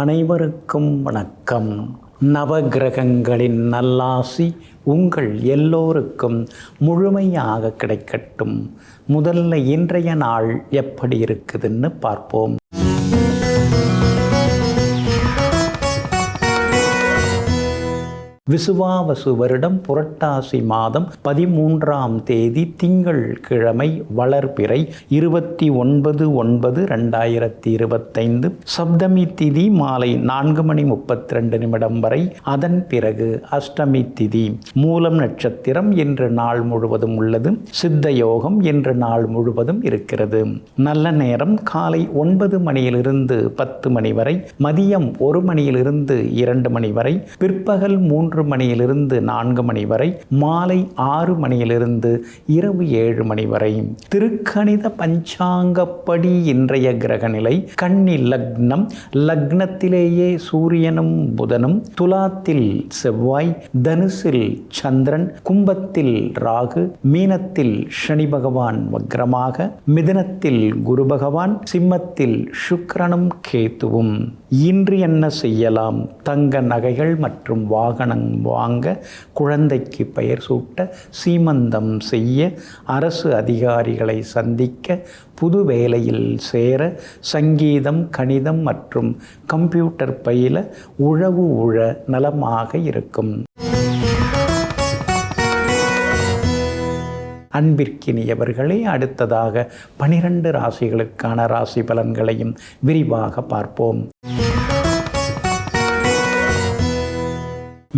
அனைவருக்கும் வணக்கம். நவகிரகங்களின் நல்லாசி உங்கள் எல்லோருக்கும் முழுமையாக கிடைக்கட்டும். முதல்ல இன்றைய நாள் எப்படி இருக்குதுன்னு பார்ப்போம். விசுவாவசு வருடம் புரட்டாசி மாதம் 13ஆம் தேதி திங்கள் கிழமை வளர்பிறை 29/9/2025 சப்தமி திதி மாலை 4:32 வரை. அதன் பிறகு அஷ்டமி திதி. மூலம் நட்சத்திரம் என்று நாள் முழுவதும் உள்ளது. சித்த யோகம் என்று நாள் முழுவதும் இருக்கிறது. நல்ல நேரம் காலை 9 மணியிலிருந்து 10 மணி வரை, மதியம் 1 மணியிலிருந்து 2 மணி வரை, பிற்பகல் 3 மணியிலிருந்து 4 மணி வரை, மாலை 6 மணியிலிருந்து இரவு 7 மணி வரை. திருக்கணித பஞ்சாங்கப்படி இன்றைய கிரகநிலை: கன்னி லக்னம், லக்னத்திலேயே சூரியனும் புதனும், துலாத்தில் செவ்வாய், தனுசில் சந்திரன், கும்பத்தில் ராகு, மீனத்தில் சனி பகவான் வக்ரமாக, மிதுனத்தில் குரு பகவான், சிம்மத்தில் சுக்கிரனும் கேதுவும். இன்று என்ன செய்யலாம்? தங்க நகைகள் மற்றும் வாகனம் வாங்க, குழந்தைக்கு பெயர் சூட்ட, சீமந்தம் செய்ய, அரசு அதிகாரிகளை சந்திக்க, புது வேலையில் சேர, சங்கீதம், கணிதம் மற்றும் கம்ப்யூட்டர் பயில, உழவு உழ நலமாக இருக்கும். அன்பிற்கினியவர்களே, அடுத்ததாக 12 ராசிகளுக்கான ராசி பலன்களையும் விரிவாக பார்ப்போம்.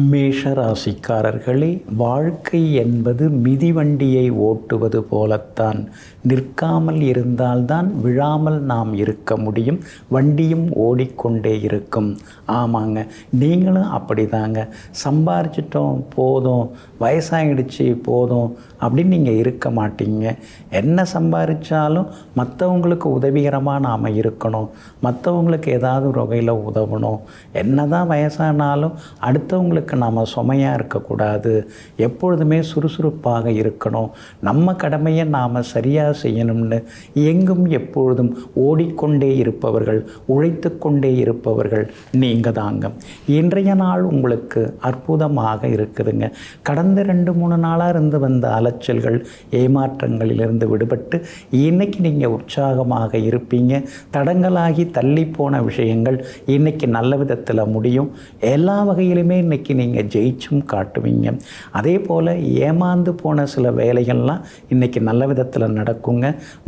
மேஷ ராசிக்காரர்களே, வாழ்க்கை என்பது மிதிவண்டியை ஓட்டுவது போலத்தான். நிற்காமல் இருந்தால்தான் விழாமல் நாம் இருக்க முடியும். வண்டியும் ஓடிக்கொண்டே இருக்கும். ஆமாங்க, நீங்களும் அப்படிதாங்க. சம்பாரிச்சிட்டோம் போதும், வயசாகிடுச்சு போதும் அப்படின்னு நீங்கள் இருக்க மாட்டீங்க. என்ன சம்பாதிச்சாலும் மற்றவங்களுக்கு உதவிகரமாக நாம் இருக்கணும். மற்றவங்களுக்கு ஏதாவது ஒரு வகையில் உதவணும். என்ன தான் வயசானாலும் அடுத்தவங்களுக்கு நாம் சுமையாக இருக்கக்கூடாது. எப்பொழுதுமே சுறுசுறுப்பாக இருக்கணும். நம்ம கடமையை நாம் சரியாக செய்யணும்னு எங்கும் எப்பொழுதும் ஓடிக்கொண்டே இருப்பவர்கள், உழைத்து கொண்டே இருப்பவர்கள் நீங்கள் தாங்க. இன்றைய நாள் உங்களுக்கு அற்புதமாக இருக்குதுங்க. கடந்த 2-3 நாளாக இருந்து வந்த அலைச்சல்கள், ஏமாற்றங்களிலிருந்து விடுபட்டு இன்னைக்கு நீங்கள் உற்சாகமாக இருப்பீங்க. தடங்களாகி தள்ளி போன விஷயங்கள் இன்னைக்கு நல்ல விதத்தில் முடியும். எல்லா வகையிலுமே இன்னைக்கு நீங்கள் ஜெயிச்சும் காட்டுவீங்க. அதே போல் ஏமாந்து போன சில வேலைகள்லாம் இன்னைக்கு நல்ல விதத்தில் நடக்குங்க.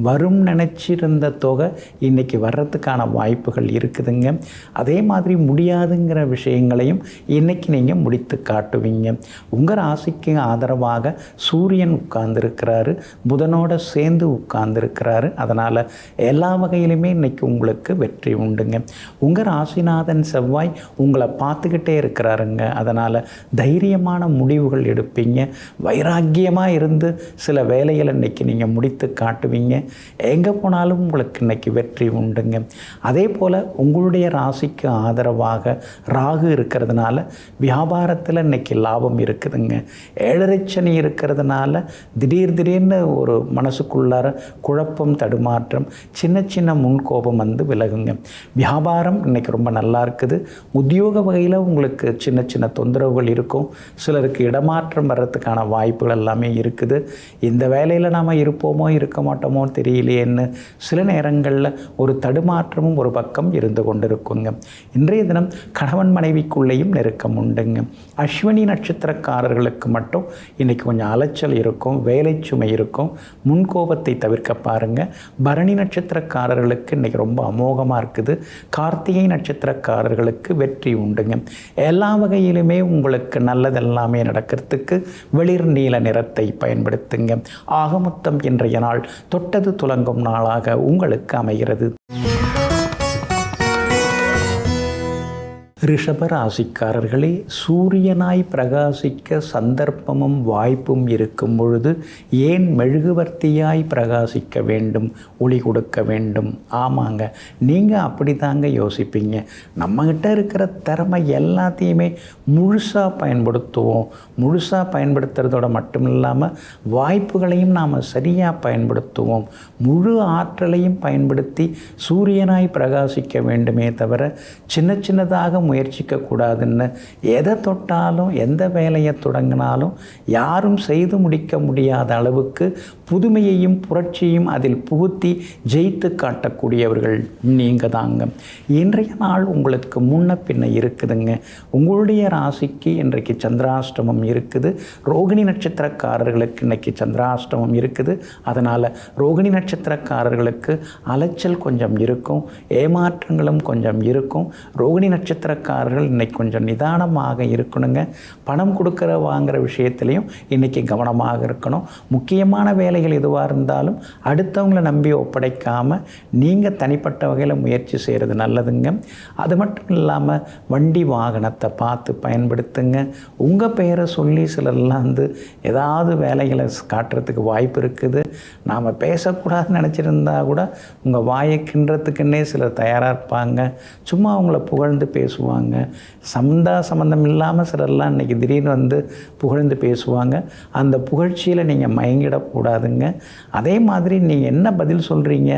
வரும் நினச்சிருந்த தொகை இன்னைக்கு வர்றதுக்கான வாய்ப்புகள் இருக்குதுங்க. அதே மாதிரி முடியாதுங்கிற விஷயங்களையும் இன்னைக்கு நீங்கள் முடித்து காட்டுவீங்க. உங்கள் ராசிக்கு ஆதரவாக சூரியன் உட்கார்ந்துருக்கிறாரு, புதனோட சேர்ந்து உட்கார்ந்துருக்கிறாரு. அதனால் எல்லா வகையிலுமே இன்னைக்கு உங்களுக்கு வெற்றி உண்டுங்க. உங்கள் ராசிநாதன் செவ்வாய் உங்களை பார்த்துக்கிட்டே இருக்கிறாருங்க. அதனால் தைரியமான முடிவுகள் எடுப்பீங்க. வைராக்கியமாக இருந்து சில வேலைகளை இன்னைக்கு நீங்கள் முடித்து காட்டுவீங்க. எங்கே போனாலும் உங்களுக்கு இன்னைக்கு வெற்றி உண்டுங்க. அதே போல் உங்களுடைய ராசிக்கு ஆதரவாக ராகு இருக்கிறதுனால வியாபாரத்தில் இன்னைக்கு லாபம் இருக்குதுங்க. 7.5 சனி இருக்கிறதுனால திடீர்னு ஒரு மனசுக்குள்ளார குழப்பம், தடுமாற்றம், சின்ன சின்ன முன்கோபம் வந்து விலகுங்க. வியாபாரம் இன்னைக்கு ரொம்ப நல்லா இருக்குது. உத்தியோக வகையில் உங்களுக்கு சின்ன சின்ன தொந்தரவுகள் இருக்கும். சிலருக்கு இடமாற்றம் வர்றதுக்கான வாய்ப்புகள் எல்லாமே இருக்குது. இந்த வேலையில் நாம் இருப்போமோ இருக்க மாட்டோமோ தெரியலையேன்னு சில நேரங்களில் ஒரு தடுமாற்றமும் ஒரு பக்கம் இருந்து கொண்டிருக்குங்க. இன்றைய தினம் கணவன் மனைவிக்குள்ளேயும் நெருக்கம் உண்டுங்க. அஸ்வினி நட்சத்திரக்காரர்களுக்கு மட்டும் இன்றைக்கி கொஞ்சம் அலைச்சல் இருக்கும், வேலை சுமை இருக்கும். முன்கோபத்தை தவிர்க்க பாருங்கள். பரணி நட்சத்திரக்காரர்களுக்கு இன்றைக்கி ரொம்ப அமோகமாக இருக்குது. கார்த்திகை நட்சத்திரக்காரர்களுக்கு வெற்றி உண்டுங்க. எல்லா வகையிலுமே உங்களுக்கு நல்லதெல்லாமே நடக்கிறதுக்கு வெளிர் நீல நிறத்தை பயன்படுத்துங்க. ஆக மொத்தம் இன்றைய நாள் தொட்டது துலங்கும் நாளாக உங்களுக்கு அமைகிறது. ரிஷப ராசிக்காரர்களே, சூரியனாய் பிரகாசிக்க சந்தர்ப்பமும் வாய்ப்பும் இருக்கும் பொழுது ஏன் மெழுகுவர்த்தியாய் பிரகாசிக்க வேண்டும், ஒளி கொடுக்க வேண்டும்? ஆமாங்க, நீங்கள் அப்படி தாங்க யோசிப்பீங்க. நம்மகிட்ட இருக்கிற திறமை எல்லாத்தையுமே முழுசாக பயன்படுத்துவோம். முழுசாக பயன்படுத்துறதோட மட்டும் இல்லாமல் வாய்ப்புகளையும் நாம் சரியாக பயன்படுத்துவோம். முழு ஆற்றலையும் பயன்படுத்தி சூரியனாய் பிரகாசிக்க வேண்டுமே தவிர சின்ன சின்னதாக முயற்சிக்கக்கூடாதுன்னு, எதை தொட்டாலும் எந்த வேலையை தொடங்கினாலும் யாரும் செய்து முடிக்க முடியாத அளவுக்கு புதுமையையும் புரட்சியும் அதில் புகுத்தி ஜெயித்து காட்டக்கூடியவர்கள் நீங்கள் தாங்க. இன்றைய நாள் உங்களுக்கு முன்ன பின்ன இருக்குதுங்க. உங்களுடைய ராசிக்கு இன்றைக்கு சந்திராஷ்டமம் இருக்குது. ரோகிணி நட்சத்திரக்காரர்களுக்கு இன்றைக்கி சந்திராஷ்டமம் இருக்குது. அதனால் ரோகிணி நட்சத்திரக்காரர்களுக்கு அலைச்சல் கொஞ்சம் இருக்கும், ஏமாற்றங்களும் கொஞ்சம் இருக்கும். ரோகிணி நட்சத்திரக்காரர்கள் இன்றைக்கி கொஞ்சம் நிதானமாக இருக்கணுங்க. பணம் கொடுக்குற வாங்குகிற விஷயத்துலையும் இன்றைக்கி கவனமாக இருக்கணும். முக்கியமான வேலைகள் எதுவாக இருந்தாலும் அடுத்தவங்களை நம்பி ஒப்படைக்காமல் நீங்கள் தனிப்பட்ட வகையில் முயற்சி செய்கிறது நல்லதுங்க. அது மட்டும் இல்லாமல் வண்டி வாகனத்தை பார்த்து பயன்படுத்துங்க. உங்கள் பெயரை சொல்லி சிலர்லாம் ஏதாவது வேலைகளை காட்டுறதுக்கு வாய்ப்பு இருக்குது. நாம் பேசக்கூடாதுன்னு நினச்சிருந்தா கூட உங்கள் வாயை கிண்டுறதுக்குன்னே சிலர் தயாராக இருப்பாங்க. சும்மா அவங்கள புகழ்ந்து பேசுவாங்க. சம்பந்தம் இல்லாமல் சிலர்லாம் இன்றைக்கி திடீர்னு புகழ்ந்து பேசுவாங்க. அந்த புகழ்ச்சியில் நீங்கள் மயங்கிடக்கூடாதுங்க. அதே மாதிரி நீங்கள் என்ன பதில் சொல்கிறீங்க,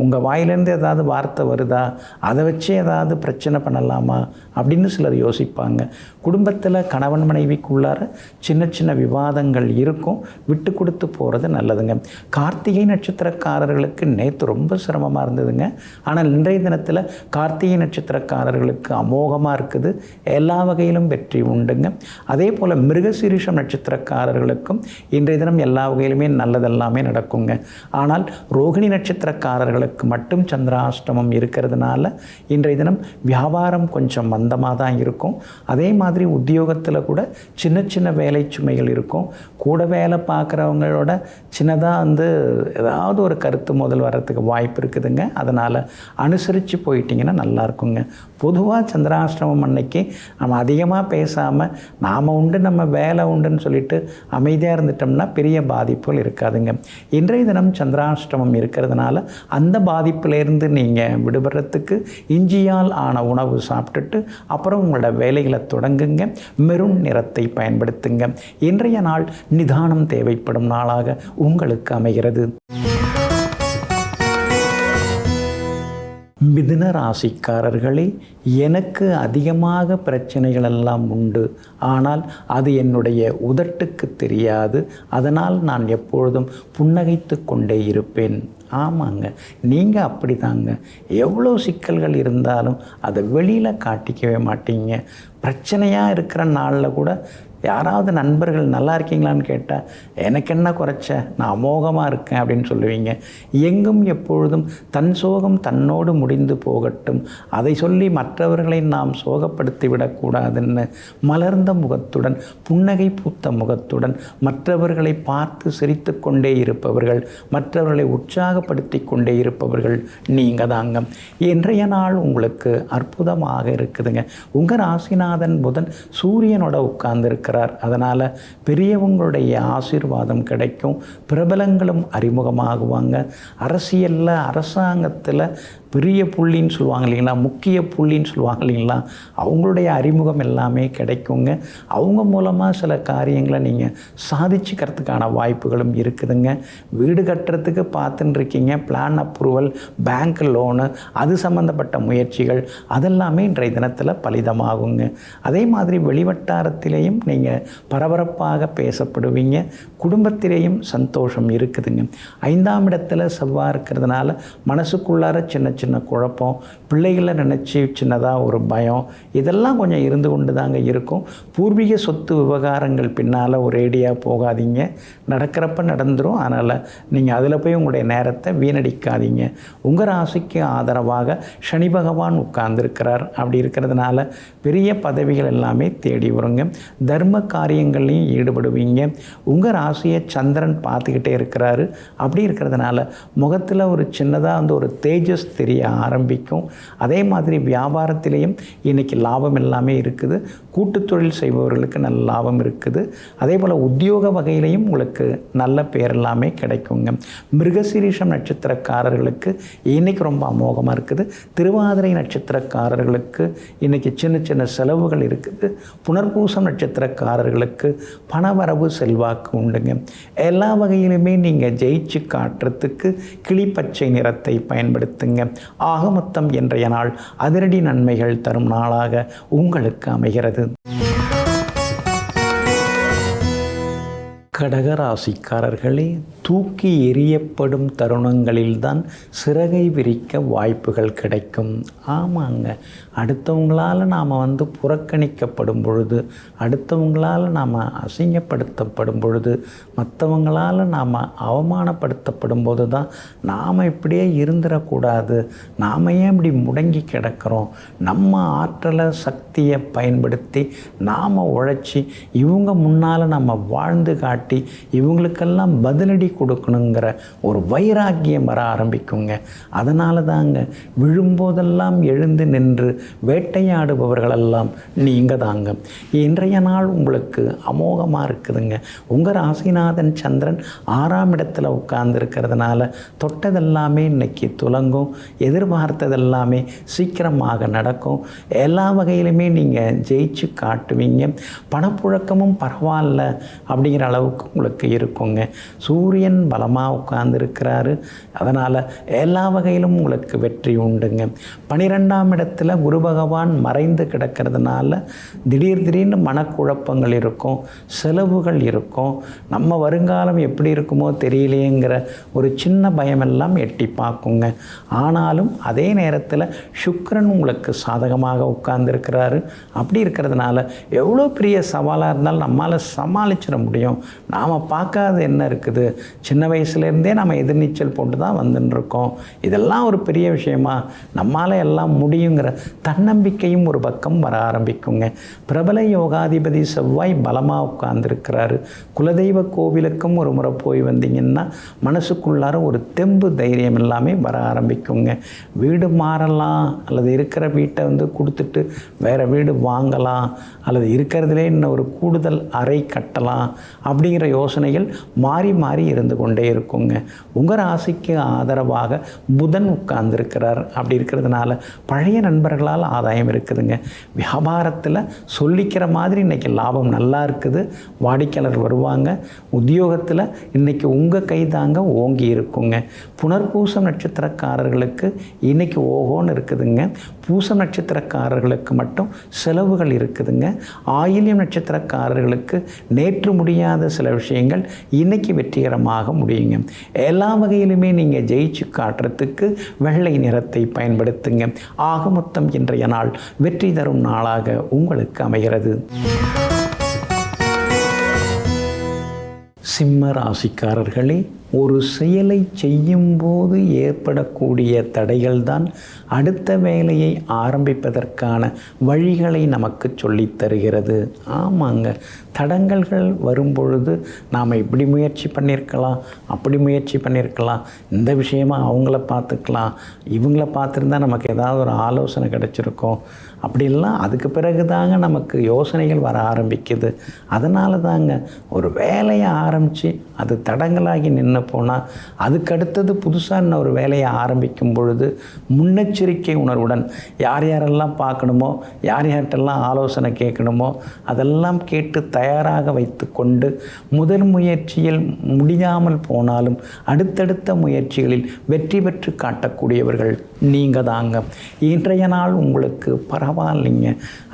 உங்கள் வாயிலேருந்து ஏதாவது வார்த்தை வருதா, அதை வச்சு ஏதாவது பிரச்சனை பண்ணலாமா அப்படின்னு சிலர் யோசிப்பாங்க. குடும்பத்தில் கணவன் மனைவிக்குள்ளார சின்ன சின்ன விவாதங்கள் இருக்கும். விட்டு கொடுத்து போகிறது நல்லதுங்க. கார்த்திகை நட்சத்திரக்காரர்களுக்கு நேற்று ரொம்ப சிரமமாக இருந்ததுங்க. ஆனால் இன்றைய தினத்தில் கார்த்திகை நட்சத்திரக்காரர்களுக்கு அமோகமாக இருக்குது. எல்லா வகையிலும் வெற்றி உண்டுங்க. அதே போல் மிருகசீரிஷம் நட்சத்திரக்காரர்களுக்கும் இன்றைய தினம் எல்லா வகையிலுமே நல்லதெல்லாமே நடக்குங்க. ஆனால் ரோகிணி நட்சத்திரக்காரர்களுக்கு மட்டும் சந்திராஷ்டமம் இருக்கிறதுனால இன்றைய தினம் வியாபாரம் கொஞ்சம் மந்தமாக தான் இருக்கும். அதே மாதிரி உத்தியோகத்தில் கூட சின்ன சின்ன வேலை சுமைகள் இருக்கும். கூட வேலை பார்க்குறவங்களோட சின்னதாக ஏதாவது ஒரு கருத்து முதல் வர்றதுக்கு வாய்ப்பு இருக்குதுங்க. அதனால் அனுசரித்து போயிட்டிங்கன்னா நல்லா இருக்குங்க. பொதுவாக சந்திராஷ்டமம் அன்னைக்கு நம்ம அதிகமாக பேசாமல் நாம் உண்டு நம்ம வேலை உண்டுன்னு சொல்லிட்டு அமைதியாக இருந்துட்டோம்னா பெரிய பாதிப்புகள் இருக்காதுங்க. இன்றைய தினம் சந்திராஷ்டமம் இருக்கிறதுனால அந்த பாதிப்பிலேருந்து நீங்கள் விடுபடுறதுக்கு இஞ்சியால் ஆன உணவு சாப்பிட்டுட்டு அப்புறம் உங்களோட வேலைகளை தொடங்குங்க. மெரூன் நிறத்தை பயன்படுத்துங்க. இன்றைய நாள் நிதானம் தேவைப்படும் நாளாக உங்களுக்கு அமைகிறது. மிதுன ராசிக்காரர்களே, எனக்கு அதிகமாக பிரச்சனைகள் எல்லாம் உண்டு. ஆனால் அது என்னுடைய உதட்டுக்கு தெரியாது. அதனால் நான் எப்பொழுதும் புன்னகைத்து கொண்டே இருப்பேன். ஆமாங்க, நீங்கள் அப்படி தாங்க. எவ்வளோ சிக்கல்கள் இருந்தாலும் அதை வெளியில் காட்டிக்கவே மாட்டீங்க. பிரச்சனையாக இருக்கிற நாளில் கூட யாராவது நண்பர்கள் நல்லா இருக்கீங்களான்னு கேட்டால் எனக்கு என்ன குறைச்ச, நான் அமோகமாக இருக்கேன் அப்படின்னு சொல்லுவீங்க. எங்கும் எப்பொழுதும் தன் சோகம் தன்னோடு முடிந்து போகட்டும், அதை சொல்லி மற்றவர்களை நாம் சோகப்படுத்தி விடக்கூடாதுன்னு மலர்ந்த முகத்துடன் புன்னகை பூத்த முகத்துடன் மற்றவர்களை பார்த்து சிரித்து கொண்டே இருப்பவர்கள், மற்றவர்களை உற்சாகப்படுத்தி கொண்டே இருப்பவர்கள் நீங்கள் தாங்க. இன்றைய நாள் உங்களுக்கு அற்புதமாக இருக்குதுங்க. உங்கள் ராசிநாதன் புதன் சூரியனோட உட்கார்ந்துருக்க. அதனால் பெரியவங்களுடைய ஆசீர்வாதம் கிடைக்கும். பிரபலங்களும் அறிமுகமாகுவாங்க. அரசியலில் அரசாங்கத்தில் பெரிய புள்ளின்னு சொல்லுவாங்க இல்லைங்களா, முக்கிய புள்ளின்னு சொல்லுவாங்க இல்லைங்களா, அவங்களுடைய அறிமுகம் எல்லாமே கிடைக்குங்க. அவங்க மூலமாக சில காரியங்களை நீங்கள் சாதிச்சுக்கிறதுக்கான வாய்ப்புகளும் இருக்குதுங்க. வீடு கட்டுறதுக்கு பார்த்துன்னு இருக்கீங்க, பிளான் அப்ரூவல், பேங்க் லோனு, அது சம்மந்தப்பட்ட முயற்சிகள் அதெல்லாமே இன்றைய தினத்தில் பலிதமாகுங்க. அதே மாதிரி வெளிவட்டாரத்திலேயும் நீங்கள் பரபரப்பாக பேசப்படுவீங்க. குடும்பத்திலேயும் சந்தோஷம் இருக்குதுங்க. 5ஆம் இடத்துல செவ்வாய் இருக்கிறதுனால மனசுக்குள்ளார சின்ன சின்ன குழப்பம், பிள்ளைகளை நினச்சி சின்னதாக ஒரு பயம், இதெல்லாம் கொஞ்சம் இருந்து கொண்டு தாங்க இருக்கும். பூர்வீக சொத்து விவகாரங்கள் பின்னால் ஒரேடியாக போகாதீங்க. நடக்கிறப்ப நடந்துடும். அதனால் நீங்கள் அதில் போய் உங்களுடைய நேரத்தை வீணடிக்காதீங்க. உங்கள் ராசிக்கு ஆதரவாக சனி பகவான் உட்கார்ந்துருக்கிறார். அப்படி இருக்கிறதுனால பெரிய பதவிகள் எல்லாமே தேடி வருங்க. தர்ம காரியங்கள்லையும் ஈடுபடுவீங்க. உங்கள் ராசியை சந்திரன் பார்த்துக்கிட்டே இருக்கிறாரு. அப்படி இருக்கிறதுனால முகத்தில் ஒரு சின்னதாக ஒரு தேஜஸ் தெரியும். தெரிய ஆரம்பிக்கும். அதே மாதிரி வியாபாரத்திலையும் இன்றைக்கி லாபம் எல்லாமே இருக்குது. கூட்டு தொழில் செய்பவர்களுக்கு நல்ல லாபம் இருக்குது. அதே போல் உத்தியோக வகையிலையும் உங்களுக்கு நல்ல பேர் எல்லாமே கிடைக்குங்க. மிருகசீரிஷம் நட்சத்திரக்காரர்களுக்கு இன்றைக்கி ரொம்ப அமோகமாக இருக்குது. திருவாதிரை நட்சத்திரக்காரர்களுக்கு இன்றைக்கி சின்ன சின்ன செலவுகள் இருக்குது. புனர்பூசம் நட்சத்திரக்காரர்களுக்கு பணவரவு செல்வாக்கு உண்டுங்க. எல்லா வகையிலுமே நீங்கள் ஜெயிச்சு காட்டுறதுக்கு கிளிப்பச்சை நிறத்தை பயன்படுத்துங்க. ஆக மொத்தம் இன்றைய நாள் அதிரடி நன்மைகள் தரும் நாளாக உங்களுக்கு அமைகிறது. கடகராசிக்காரர்களே, தூக்கி எறியப்படும் தருணங்களில்தான் சிறகை விரிக்க வாய்ப்புகள் கிடைக்கும். ஆமாங்க, அடுத்தவங்களால் நாம் புறக்கணிக்கப்படும் பொழுது, அடுத்தவங்களால் நாம் அசிங்கப்படுத்தப்படும் பொழுது, மற்றவங்களால் நாம் அவமானப்படுத்தப்படும் போது தான் நாம் இப்படியே இருந்துடக்கூடாது, நாம் ஏன் இப்படி முடங்கி கிடக்கிறோம், நம்ம ஆற்றலை சக்தியை பயன்படுத்தி நாம் உழைச்சி இவங்க முன்னால் நம்ம வாழ்ந்து காட்டி இவங்களுக்கெல்லாம் பதிலடி கொடுக்கணுங்கிற ஒரு வைராக்கியம் வர ஆரம்பிக்குங்க. அதனால தாங்க விழும்போதெல்லாம் எழுந்து நின்று வேட்டையாடுபவர்களெல்லாம் நீங்கள் தாங்க. இன்றைய நாள் உங்களுக்கு அமோகமாக இருக்குதுங்க. உங்கள் ராசிநாதன் சந்திரன் 6ஆம் இடத்துல உட்கார்ந்துருக்கிறதுனால தொட்டதெல்லாமே இன்னைக்கு துலங்கும். எதிர்பார்த்ததெல்லாமே சீக்கிரமாக நடக்கும். எல்லா வகையிலுமே நீங்கள் ஜெயிச்சு காட்டுவீங்க. பணப்புழக்கமும் பரவாயில்ல அப்படிங்கிற அளவுக்கு உங்களுக்கு இருக்குங்க. சூரியன் பலமாக உட்கார்ந்துருக்கிறாரு. அதனால் எல்லா வகையிலும் உங்களுக்கு வெற்றி உண்டுங்க. 12ஆம் இடத்துல குரு பகவான் மறைந்து கிடக்கிறதுனால திடீர்னு மனக்குழப்பங்கள் இருக்கும், செலவுகள் இருக்கும். நம்ம வருங்காலம் எப்படி இருக்குமோ தெரியலையேங்கிற ஒரு சின்ன பயமெல்லாம் எட்டி பார்க்குங்க. ஆனாலும் அதே நேரத்தில் சுக்கிரன் உங்களுக்கு சாதகமாக உட்கார்ந்துருக்கிறாரு. அப்படி இருக்கிறதுனால எவ்வளோ பெரிய சவாலாக இருந்தாலும் நம்மளால் சமாளிச்சிட முடியும். நாம் பார்க்காத என்ன இருக்குது, சின்ன வயசுலேருந்தே நம்ம எதிர்நீச்சல் போட்டு தான் வந்துட்டுருக்கோம். இதெல்லாம் ஒரு பெரிய விஷயமா, நம்மால் எல்லாம் முடியுங்கிற தன்னம்பிக்கையும் ஒரு பக்கம் வர ஆரம்பிக்குங்க. பிரபல யோகாதிபதி செவ்வாய் பலமாக உட்கார்ந்துருக்கிறாரு. குலதெய்வ கோவிலுக்கும் ஒரு முறை போய் வந்தீங்கன்னா மனசுக்குள்ளார ஒரு தெம்பு தைரியம் எல்லாமே வர ஆரம்பிக்குங்க. வீடு மாறலாம், அல்லது இருக்கிற வீட்டை கொடுத்துட்டு வேறு வீடு வாங்கலாம், அல்லது இருக்கிறதுலே இன்னும் ஒரு கூடுதல் அறை கட்டலாம் அப்படிங்கிற யோசனைகள் மாறி மாறி இருந்து கொண்டே இருக்குங்க. உங்கள் ராசிக்கு ஆதரவாக புதன் உட்கார்ந்துருக்கிறார். அப்படி இருக்கிறதுனால பழைய நண்பர்களால் ஆதாயம் இருக்குதுங்க. வியாபாரத்தில் சொல்லிக்கிற மாதிரி இன்றைக்கி லாபம் நல்லா இருக்குது. வாடிக்கையாளர் வருவாங்க. உத்தியோகத்தில் இன்றைக்கி உங்கள் கை தாங்க ஓங்கி இருக்குங்க. புனர்பூசம் நட்சத்திரக்காரர்களுக்கு இன்றைக்கி ஓகோன்னு இருக்குதுங்க. பூசம் நட்சத்திரக்காரர்களுக்கு மட்டும் செலவுகள் இருக்குதுங்க. ஆயில்யம் நட்சத்திரக்காரர்களுக்கு நேற்று முடியாத சில விஷயங்கள் இன்றைக்கி வெற்றிகரமாக முடியுங்க. எல்லா வகையிலுமே நீங்கள் ஜெயிச்சு காட்டுறதுக்கு வெள்ளை நிறத்தை பயன்படுத்துங்க. ஆக மொத்தம் இன்றைய நாள் வெற்றி தரும் நாளாக உங்களுக்கு அமைகிறது. சிம்ம ராசிக்காரர்களே, ஒரு செயலை செய்யும்போது ஏற்படக்கூடிய தடைகள்தான் அடுத்த வேலையை ஆரம்பிப்பதற்கான வழிகளை நமக்கு சொல்லித் தருகிறது. ஆமாங்க, தடங்கல்கள் வரும்பொழுது நாம் இப்படி முயற்சி பண்ணியிருக்கலாம், அப்படி முயற்சி பண்ணியிருக்கலாம், இந்த விஷயமா அவங்கள பார்த்துக்கலாம், இவங்கள பார்த்துருந்தா நமக்கு ஏதாவது ஒரு ஆலோசனை கிடச்சிருக்கும், அப்படிலாம் அதுக்கு பிறகு தாங்க நமக்கு யோசனைகள் வர ஆரம்பிக்குது. அதனால தாங்க ஒரு வேலையை ஆரம்பித்து அது தடங்களாகி நின்று போனால் அதுக்கடுத்தது புதுசாக இன்னும் ஒரு வேலையை ஆரம்பிக்கும் பொழுது முன்னெச்சரிக்கை உணர்வுடன் யார் யாரெல்லாம் பார்க்கணுமோ, யார் யார்கிட்டெல்லாம் ஆலோசனை கேட்கணுமோ அதெல்லாம் கேட்டு தயாராக வைத்து கொண்டு முதல் முயற்சியில் முடியாமல் போனாலும் அடுத்தடுத்த முயற்சிகளில் வெற்றி பெற்று காட்டக்கூடியவர்கள் நீங்கள் தாங்க. இன்றைய நாள் உங்களுக்கு பரவாயில்லைங்க.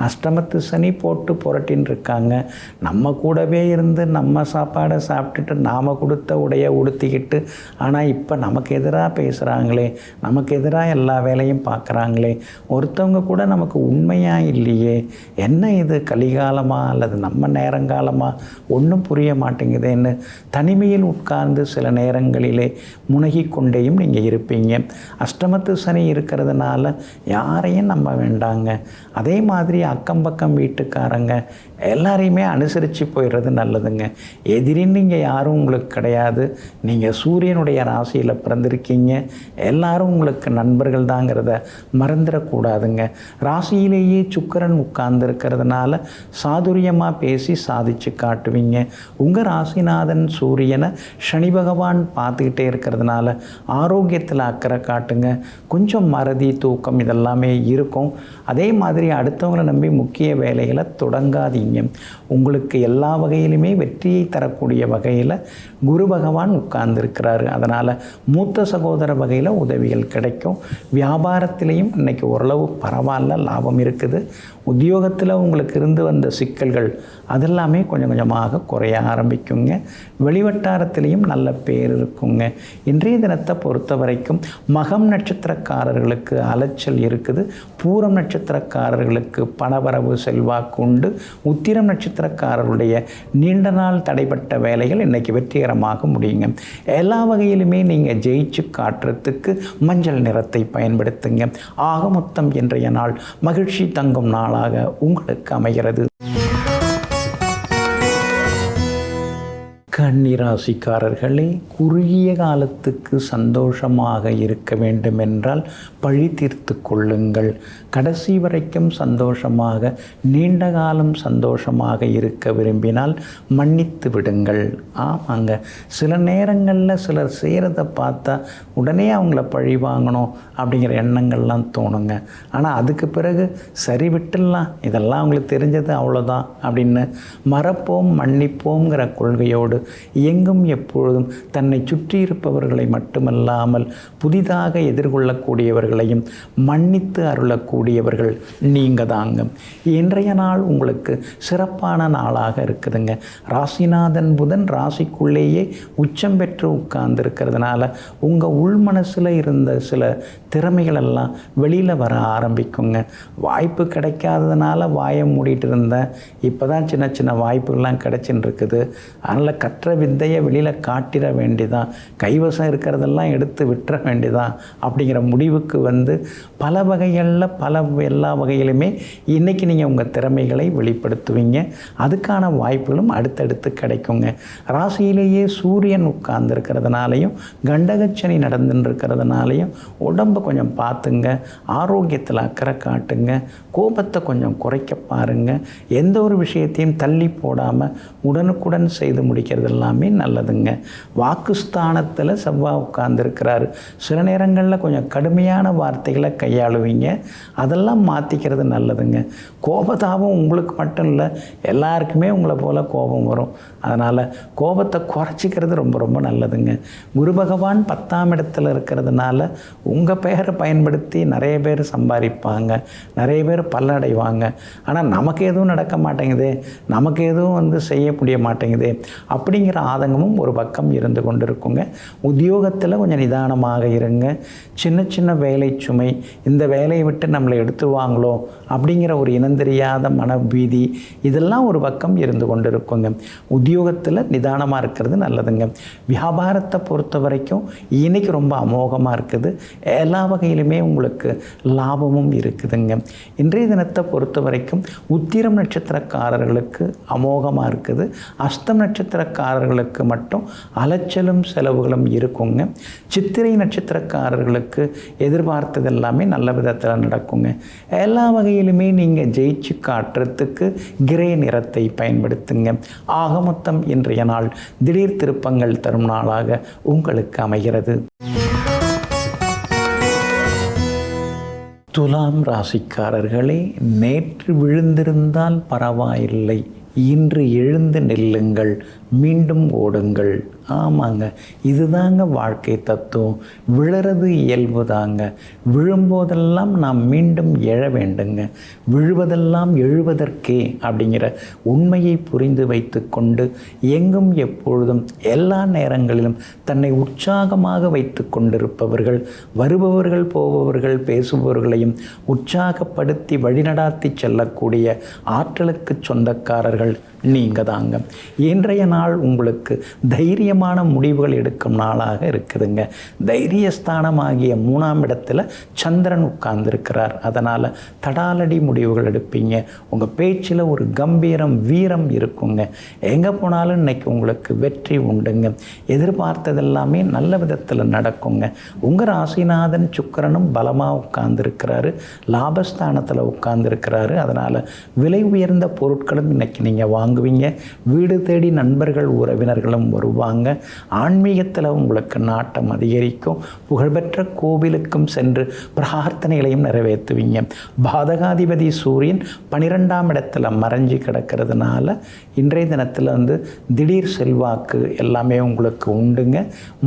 அஷ்டமத்து சனி போட்டு புரட்டின்னு இருக்காங்க. நம்ம கூடவே இருந்து நம்ம சாப்பாடை சாப்பிட்டுட்டு நாம் கொடுத்த உடைய உடுத்திக்கிட்டு, ஆனால் இப்போ நமக்கு எதிராக பேசுகிறாங்களே, நமக்கு எதிராக எல்லா வேலையும் பார்க்குறாங்களே, ஒருத்தவங்க கூட நமக்கு உண்மையாக இல்லையே, என்ன இது கலிகாலமா அல்லது நம்ம நேரங்காலமா, ஒன்றும் புரிய மாட்டேங்குதுன்னு தனிமையில் உட்கார்ந்து சில நேரங்களிலே முனகி கொண்டேயும் நீங்கள் இருப்பீங்க. அஷ்டமத்து சனி சனி இருக்கிறதுனால யாரையும் நம்ப வேண்டாங்க. அதே மாதிரி அக்கம் பக்கம் வீட்டுக்காரங்க எல்லாரையுமே அனுசரித்து போயிடுறது நல்லதுங்க. எதிரின்னு இங்கே யாரும் உங்களுக்கு கிடையாது. நீங்கள் சூரியனுடைய ராசியில் பிறந்திருக்கீங்க. எல்லாரும் உங்களுக்கு நண்பர்கள் தாங்கிறத மறந்துடக்கூடாதுங்க. ராசியிலேயே சுக்கிரன் உட்கார்ந்துருக்கிறதுனால சாதுரியமாக பேசி சாதிச்சு காட்டுவீங்க. உங்கள் ராசிநாதன் சூரியனை சனி பகவான் பார்த்துக்கிட்டே இருக்கிறதுனால ஆரோக்கியத்தில் அக்கறை காட்டுங்க. கொஞ்சம் மறதி தூக்கம் இதெல்லாமே இருக்கும். அதே மாதிரி அடுத்தவங்களை நம்பி முக்கிய வேலைகளை தொடங்காதீங்க. உங்களுக்கு எல்லா வகையிலுமே வெற்றியை தரக்கூடிய வகையில் குரு பகவான் உட்கார்ந்துருக்கிறாரு. அதனால் மூத்த சகோதர வகையில் உதவிகள் கிடைக்கும். வியாபாரத்திலையும் இன்றைக்கி ஓரளவு பரவாயில்ல, லாபம் இருக்குது. உத்தியோகத்தில் உங்களுக்கு இருந்து வந்த சிக்கல்கள் அதெல்லாமே கொஞ்சம் கொஞ்சமாக குறைய ஆரம்பிக்குங்க. வெளிவட்டாரத்திலையும் நல்ல பேர் இருக்குங்க. இன்றைய தினத்தை பொறுத்த வரைக்கும் மகம் நட்சத்திரக்காரர்களுக்கு அலைச்சல் இருக்குது. பூரம் நட்சத்திரக்காரர்களுக்கு பணவரவு செல்வாக்கு உண்டு. உத்திரம் நட்சத்திரக்காரருடைய நீண்ட நாள் தடைப்பட்ட வேலைகள் இன்றைக்கி வெற்றிகரமாக முடியுங்க. எல்லா வகையிலுமே நீங்கள் ஜெயிச்சு காட்டுறதுக்கு மஞ்சள் நிறத்தை பயன்படுத்துங்க. ஆக மொத்தம் இன்றைய நாள் மகிழ்ச்சி தங்கும் நாளாக உங்களுக்கு அமைகிறது. கன்னிராசிக்காரர்களே, குறுகிய காலத்துக்கு சந்தோஷமாக இருக்க வேண்டுமென்றால் பழி தீர்த்து கொள்ளுங்கள். கடைசி வரைக்கும் சந்தோஷமாக நீண்ட காலம் சந்தோஷமாக இருக்க விரும்பினால் மன்னித்து விடுங்கள். ஆமாங்க, சில நேரங்களில் சிலர் செய்கிறத பார்த்தா உடனே அவங்கள பழி வாங்கணும் அப்படிங்கிற எண்ணங்கள்லாம் தோணுங்க. ஆனால் அதுக்கு பிறகு சரி விட்டுடலாம், இதெல்லாம் அவங்களுக்கு தெரிஞ்சது அவ்வளோதான் அப்படின்னு மறப்போம் மன்னிப்போங்கிற கொள்கையோடு எங்கும் எப்பொழுதும் தன்னை சுற்றி இருப்பவர்களை மட்டுமல்லாமல் புதிதாக எதிர்கொள்ளக்கூடியவர்களையும் மன்னித்து அருளக்கூடியவர்கள் நீங்கள் தாங்க. இன்றைய நாள் உங்களுக்கு சிறப்பான நாளாக இருக்குதுங்க. ராசிநாதன் புதன் ராசிக்குள்ளேயே உச்சம் பெற்று உட்கார்ந்து இருக்கிறதுனால உங்கள் உள் மனசில் இருந்த சில திறமைகளெல்லாம் வெளியில் வர ஆரம்பிக்குங்க. வாய்ப்பு கிடைக்காததுனால வாயை மூடிட்டு இருந்தேன், இப்போ தான் சின்ன சின்ன வாய்ப்புகள்லாம் கிடைச்சின்னு இருக்குது. அதனால் கற்ற வித்தையை வெளியில் காட்டிட வேண்டிதான், கைவசம் இருக்கிறதெல்லாம் எடுத்து விட்டுற வேண்டிதான் அப்படிங்கிற முடிவுக்கு வந்து பல வகைகளில் எல்லா வகையிலுமே இன்றைக்கி நீங்கள் உங்கள் திறமைகளை வெளிப்படுத்துவீங்க. அதுக்கான வாய்ப்புகளும் அடுத்தடுத்து கிடைக்குங்க. ராசியிலேயே சூரியன் உட்கார்ந்துருக்கிறதுனாலையும் கண்டகச்சனி நடந்துன்னு இருக்கிறதுனாலையும் உடம்பை கொஞ்சம் பார்த்துங்க. ஆரோக்கியத்தில் அக்கறை காட்டுங்க. கோபத்தை கொஞ்சம் குறைக்க பாருங்கள். எந்த ஒரு விஷயத்தையும் தள்ளி போடாமல் உடனுக்குடன் செய்து முடிக்கிறது எல்லாமே நல்லதுங்க. வாக்குஸ்தானத்தில் செவ்வாய் உட்கார்ந்துருக்கிறாரு. சில நேரங்களில் கொஞ்சம் கடுமையான வார்த்தைகளை கையாளுவீங்க. அதெல்லாம் மாற்றிக்கிறது நல்லதுங்க. கோபதாபம் உங்களுக்கு மட்டும் இல்லை, எல்லாருக்குமே உங்களை போல் கோபம் வரும். அதனால் கோபத்தை குறைச்சிக்கிறது ரொம்ப ரொம்ப நல்லதுங்க. குரு பகவான் 10ஆம் இடத்துல இருக்கிறதுனால உங்கள் பெயரை பயன்படுத்தி நிறைய பேர் சம்பாதிப்பாங்க, நிறைய பேர் பல்லடைவாங்க. ஆனால் நமக்கு எதுவும் நடக்க மாட்டேங்குது, நமக்கு எதுவும் செய்ய முடிய மாட்டேங்குது அப்படிங்கிற ஆதங்கமும் ஒரு பக்கம் இருந்து கொண்டு இருக்குங்க. உத்தியோகத்தில் கொஞ்சம் நிதானமாக இருங்க. சின்ன சின்ன வேலை சுமை, இந்த வேலையை விட்டு நம்மளை எடுத்துருவாங்களோ அப்படிங்கிற ஒரு இனந்தெரியாத மனபீதி இதெல்லாம் ஒரு பக்கம் இருந்து கொண்டு இருக்குங்க. உத்தியோகத்தில் நிதானமாக இருக்கிறது நல்லதுங்க. வியாபாரத்தை பொறுத்த வரைக்கும் இன்னைக்கு ரொம்ப அமோகமாக இருக்குது. எல்லா வகையிலுமே உங்களுக்கு லாபமும் இருக்குதுங்க. இன்றைய தினத்தை பொறுத்த வரைக்கும் உத்திரம் நட்சத்திரக்காரர்களுக்கு அமோகமாக இருக்குது. அஸ்தம் நட்சத்திரக்காரர்களுக்கு மட்டும் அலைச்சலும் செலவுகளும் இருக்குங்க. சித்திரை நட்சத்திரக்காரர்களுக்கு எதிர்பார்த்தது எல்லாமே நல்ல விதத்தில் நடக்குங்க. எல்லா வகையிலுமே நீங்கள் ஜெயிச்சு காட்டுறதுக்கு கிரே நிறத்தை பயன்படுத்துங்க. ஆக மொத்தம் இன்றைய நாள் திடீர் திருப்பங்கள் தரும் நாளாக உங்களுக்கு அமைகிறது. துலாம் ராசிக்காரர்களே, நேற்று விழுந்திருந்தால் பரவாயில்லை, இன்று எழுந்து நில்லுங்கள், மீண்டும் ஓடுங்கள். ஆமாங்க, இதுதாங்க வாழ்க்கை தத்துவம். விழுறது இயல்பு தாங்க. விழும்போதெல்லாம் நாம் மீண்டும் எழ வேண்டுங்க. விழுவதெல்லாம் எழுவதற்கே அப்படிங்கிற உண்மையை புரிந்து வைத்து கொண்டு எங்கும் எப்பொழுதும் எல்லா நேரங்களிலும் தன்னை உற்சாகமாக வைத்து கொண்டிருப்பவர்கள், வருபவர்கள் போபவர்கள் பேசுபவர்களையும் உற்சாகப்படுத்தி வழிநடாத்தி செல்லக்கூடிய ஆற்றலுக்கு சொந்தக்காரர்கள் காரர்கள் நீங்கள் தாங்க. இன்றைய நாள் உங்களுக்கு தைரியமான முடிவுகள் எடுக்கும் நாளாக இருக்குதுங்க. தைரியஸ்தானமாகிய 3ஆம் இடத்துல சந்திரன் உட்கார்ந்துருக்கிறார். அதனால் தடாலடி முடிவுகள் எடுப்பீங்க. உங்கள் பேச்சில் ஒரு கம்பீரம் வீரம் இருக்குங்க. எங்கே போனாலும் இன்னைக்கு உங்களுக்கு வெற்றி உண்டுங்க. எதிர்பார்த்ததெல்லாமே நல்ல விதத்தில் நடக்குங்க. உங்கள் ராசிநாதன் சுக்கிரனும் பலமாக உட்கார்ந்துருக்கிறாரு. லாபஸ்தானத்தில் உட்கார்ந்துருக்கிறாரு. அதனால் விலை உயர்ந்த பொருட்களும் இன்னைக்கு நீங்கள் வாங்குவீங்க. வீடு தேடி நண்பர்கள் உறவினர்களும் வருவாங்க. ஆன்மீகத்தில் உங்களுக்கு நாட்டம் அதிகரிக்கும். புகழ்பெற்ற கோவிலுக்கும் சென்று பிரார்த்தனைகளையும் நிறைவேற்றுவீங்க. பாதகாதிபதி சூரியன் 12ஆம் இடத்துல மறைஞ்சு கிடக்கிறதுனால இன்றைய தினத்தில் திடீர் செல்வாக்கு எல்லாமே உங்களுக்கு உண்டுங்க.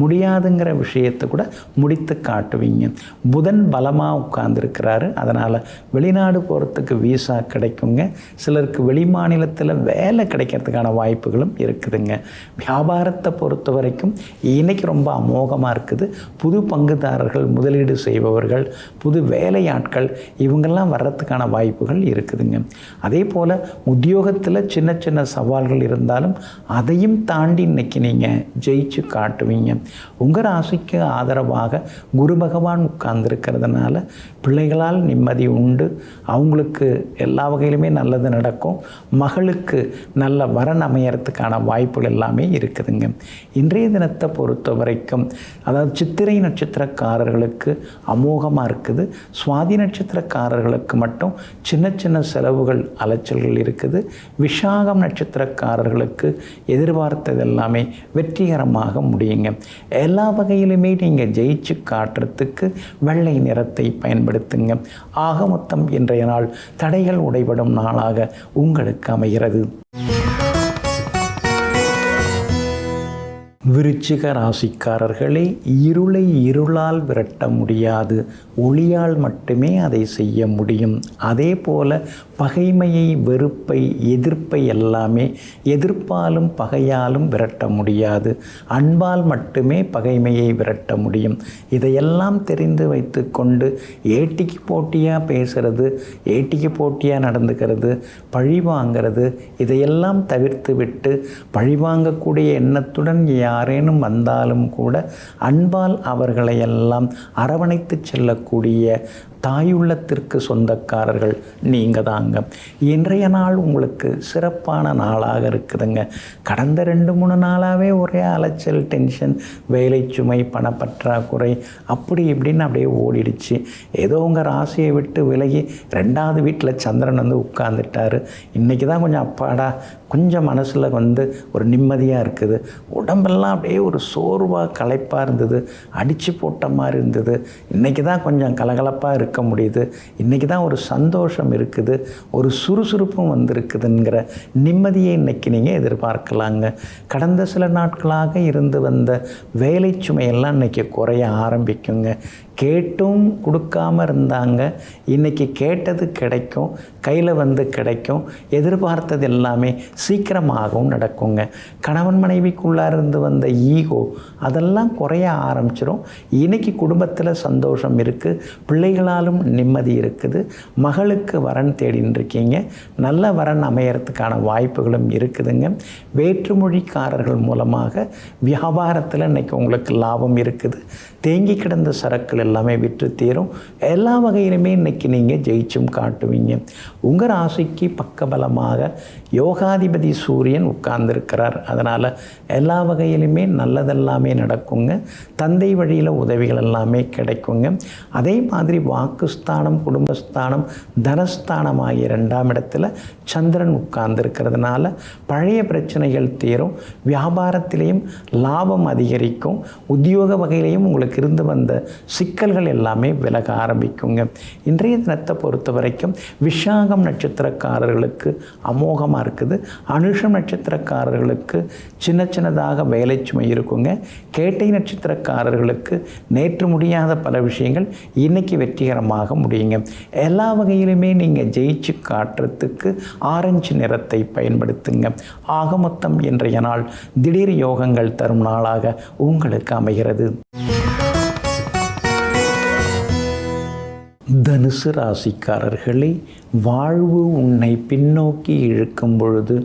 முடியாதுங்கிற விஷயத்தை கூட முடித்து காட்டுவீங்க. புதன் பலமாக உட்கார்ந்துருக்கிறாரு. அதனால் வெளிநாடு போகிறதுக்கு வீசா கிடைக்குங்க. சிலருக்கு வெளி மாநிலத்தில் வேலை கிடைக்கிறதுக்கான வாய்ப்புகளும் இருக்குதுங்க. வியாபாரத்தை பொறுத்த வரைக்கும் இன்னைக்கு ரொம்ப அமோகமாக இருக்குது. புது பங்குதாரர்கள், முதலீடு செய்பவர்கள், புது வேலையாட்கள் இவங்கெல்லாம் வர்றதுக்கான வாய்ப்புகள் இருக்குதுங்க. அதே போல் உத்தியோகத்தில் சின்ன சின்ன சவால்கள் இருந்தாலும் அதையும் தாண்டி இன்னைக்கு நீங்கள் ஜெயிச்சு காட்டுவீங்க. உங்கள் ராசிக்கு ஆதரவாக குரு பகவான் உட்கார்ந்துருக்கிறதுனால பிள்ளைகளால் நிம்மதி உண்டு. அவங்களுக்கு எல்லா வகையிலுமே நல்லது நடக்கும். மகளுக்கு நல்ல வரன் அமையறதுக்கான வாய்ப்புகள் எல்லாமே இருக்குதுங்க. இன்றைய தினத்தை பொறுத்த வரைக்கும் அதாவது சித்திரை நட்சத்திரக்காரர்களுக்கு அமோகமாக இருக்குது. சுவாதி நட்சத்திரக்காரர்களுக்கு மட்டும் சின்ன சின்ன செலவுகள் அலைச்சல்கள் இருக்குது. விஷாகம் நட்சத்திரக்காரர்களுக்கு எதிர்பார்த்தது எல்லாமே வெற்றிகரமாக முடியுங்க. எல்லா வகையிலுமே நீங்கள் ஜெயிச்சு காட்டுறதுக்கு வெள்ளை நிறத்தை பயன்படுத்துங்க. ஆக மொத்தம் இன்றைய நாள் தடைகள் உடைபடும் நாளாக உங்களுக்கு அமைகிறது. விருச்சிக ராசிக்காரர்களே, இருளை இருளால் விரட்ட முடியாது, ஒளியால் மட்டுமே அதை செய்ய முடியும். அதே போல் பகைமையை, வெறுப்பை, எதிர்ப்பை எல்லாமே எதிர்ப்பாலும் பகையாலும் விரட்ட முடியாது. அன்பால் மட்டுமே பகைமையை விரட்ட முடியும். இதையெல்லாம் தெரிந்து வைத்து கொண்டு ஏட்டிக்கு போட்டியாக பேசுறது, ஏட்டிக்கு போட்டியாக நடந்துக்கிறது, பழி வாங்கிறது இதையெல்லாம் தவிர்த்து விட்டு பழிவாங்கக்கூடிய எண்ணத்துடன் யாரேனும் வந்தாலும் கூட அன்பால் அவர்களையெல்லாம் அரவணைத்து செல்லக்கூடிய தாயுள்ளத்திற்கு சொந்தக்காரர்கள் நீங்கள் தாங்க. இன்றைய நாள் உங்களுக்கு சிறப்பான நாளாக இருக்குதுங்க. கடந்த 2-3 நாளாகவே ஒரே அலைச்சல், டென்ஷன், வேலை சுமை, பணப்பற்றாக்குறை அப்படி இப்படின்னு அப்படியே ஓடிடுச்சு. ஏதோ உங்கள் ராசியை விட்டு விலகி 2வது வீட்டில் சந்திரன் உட்கார்ந்துட்டார். இன்றைக்கி தான் கொஞ்சம் அப்பாடா கொஞ்சம் மனசில் ஒரு நிம்மதியாக இருக்குது. உடம்பெல்லாம் அப்படியே ஒரு சோர்வாக களைப்பாக இருந்தது, அடித்து போட்ட மாதிரி இருந்தது. இன்றைக்கி தான் கொஞ்சம் கலகலப்பாக இருக்க முடியுது. இன்றைக்கி தான் ஒரு சந்தோஷம் இருக்குது, ஒரு சுறுசுறுப்பும் வந்திருக்குதுங்கிற நிம்மதியை இன்றைக்கி நீங்கள் எதிர்பார்க்கலாங்க. கடந்த சில நாட்களாக இருந்து வந்த வேலை சுமையெல்லாம் இன்றைக்கி குறைய ஆரம்பிக்குங்க. கேட்டும் கொடுக்காமல் இருந்தாங்க, இன்றைக்கி கேட்டது கிடைக்கும், கையில் கிடைக்கும். எதிர்பார்த்தது எல்லாமே சீக்கிரமாகவும் நடக்குங்க. கணவன் மனைவிக்குள்ளார இருந்து வந்த ஈகோ அதெல்லாம் குறைய ஆரம்பிச்சிடும். இன்றைக்கி குடும்பத்தில் சந்தோஷம் இருக்குது, பிள்ளைகளாலும் நிம்மதி இருக்குது. மகளுக்கு வரன் தேடின்னு இருக்கீங்க, நல்ல வரன் அமையறதுக்கான வாய்ப்புகளும் இருக்குதுங்க. வேற்றுமொழிக்காரர்கள் மூலமாக வியாபாரத்தில் இன்றைக்கி உங்களுக்கு லாபம் இருக்குது. தேங்கி கிடந்த சரக்குகள் எல்லாமே விற்று தீரும். எல்லா வகையிலுமே இன்றைக்கி நீங்கள் ஜெயிச்சும் காட்டுவீங்க. உங்கள் ராசிக்கு பக்கபலமாக யோகாதிபதி சூரியன் உட்கார்ந்துருக்கிறார். அதனால் எல்லா வகையிலுமே நல்லதெல்லாமே நடக்குங்க. தந்தை வழியில் உதவிகள் எல்லாமே கிடைக்குங்க. அதே மாதிரி வாக்குஸ்தானம், குடும்பஸ்தானம், தனஸ்தானம் ஆகிய 2ஆம் இடத்துல சந்திரன் உட்கார்ந்துருக்கிறதுனால பழைய பிரச்சனைகள் தீரும். வியாபாரத்திலையும் லாபம் அதிகரிக்கும். உத்தியோக வகையிலையும் உங்களுக்கு இருந்து வந்த சிக்கல்கள் எல்லாமே விலக ஆரம்பிக்குங்க. இன்றைய தினத்தை பொறுத்த வரைக்கும் விஷாகம் நட்சத்திரக்காரர்களுக்கு அமோகமாக இருக்குது. அனுஷம் நட்சத்திரக்காரர்களுக்கு சின்ன சின்னதாக வேலை சுமை இருக்குங்க. கேட்டை நட்சத்திரக்காரர்களுக்கு நேற்று முடியாத பல விஷயங்கள் இன்னைக்கு வெற்றிகரமாக முடியுங்க. எல்லா வகையிலுமே நீங்கள் ஜெயிச்சு காட்டுறதுக்கு ஆரஞ்சு நிறத்தை பயன்படுத்துங்க. ஆக மொத்தம் இன்றைய நாள் திடீர் யோகங்கள் தரும் நாளாக உங்களுக்கு அமைகிறது. தனுசு ராசிக்காரர்களே, வாழ்வு உன்னை பின்னோக்கி இழுக்கும் பொழுது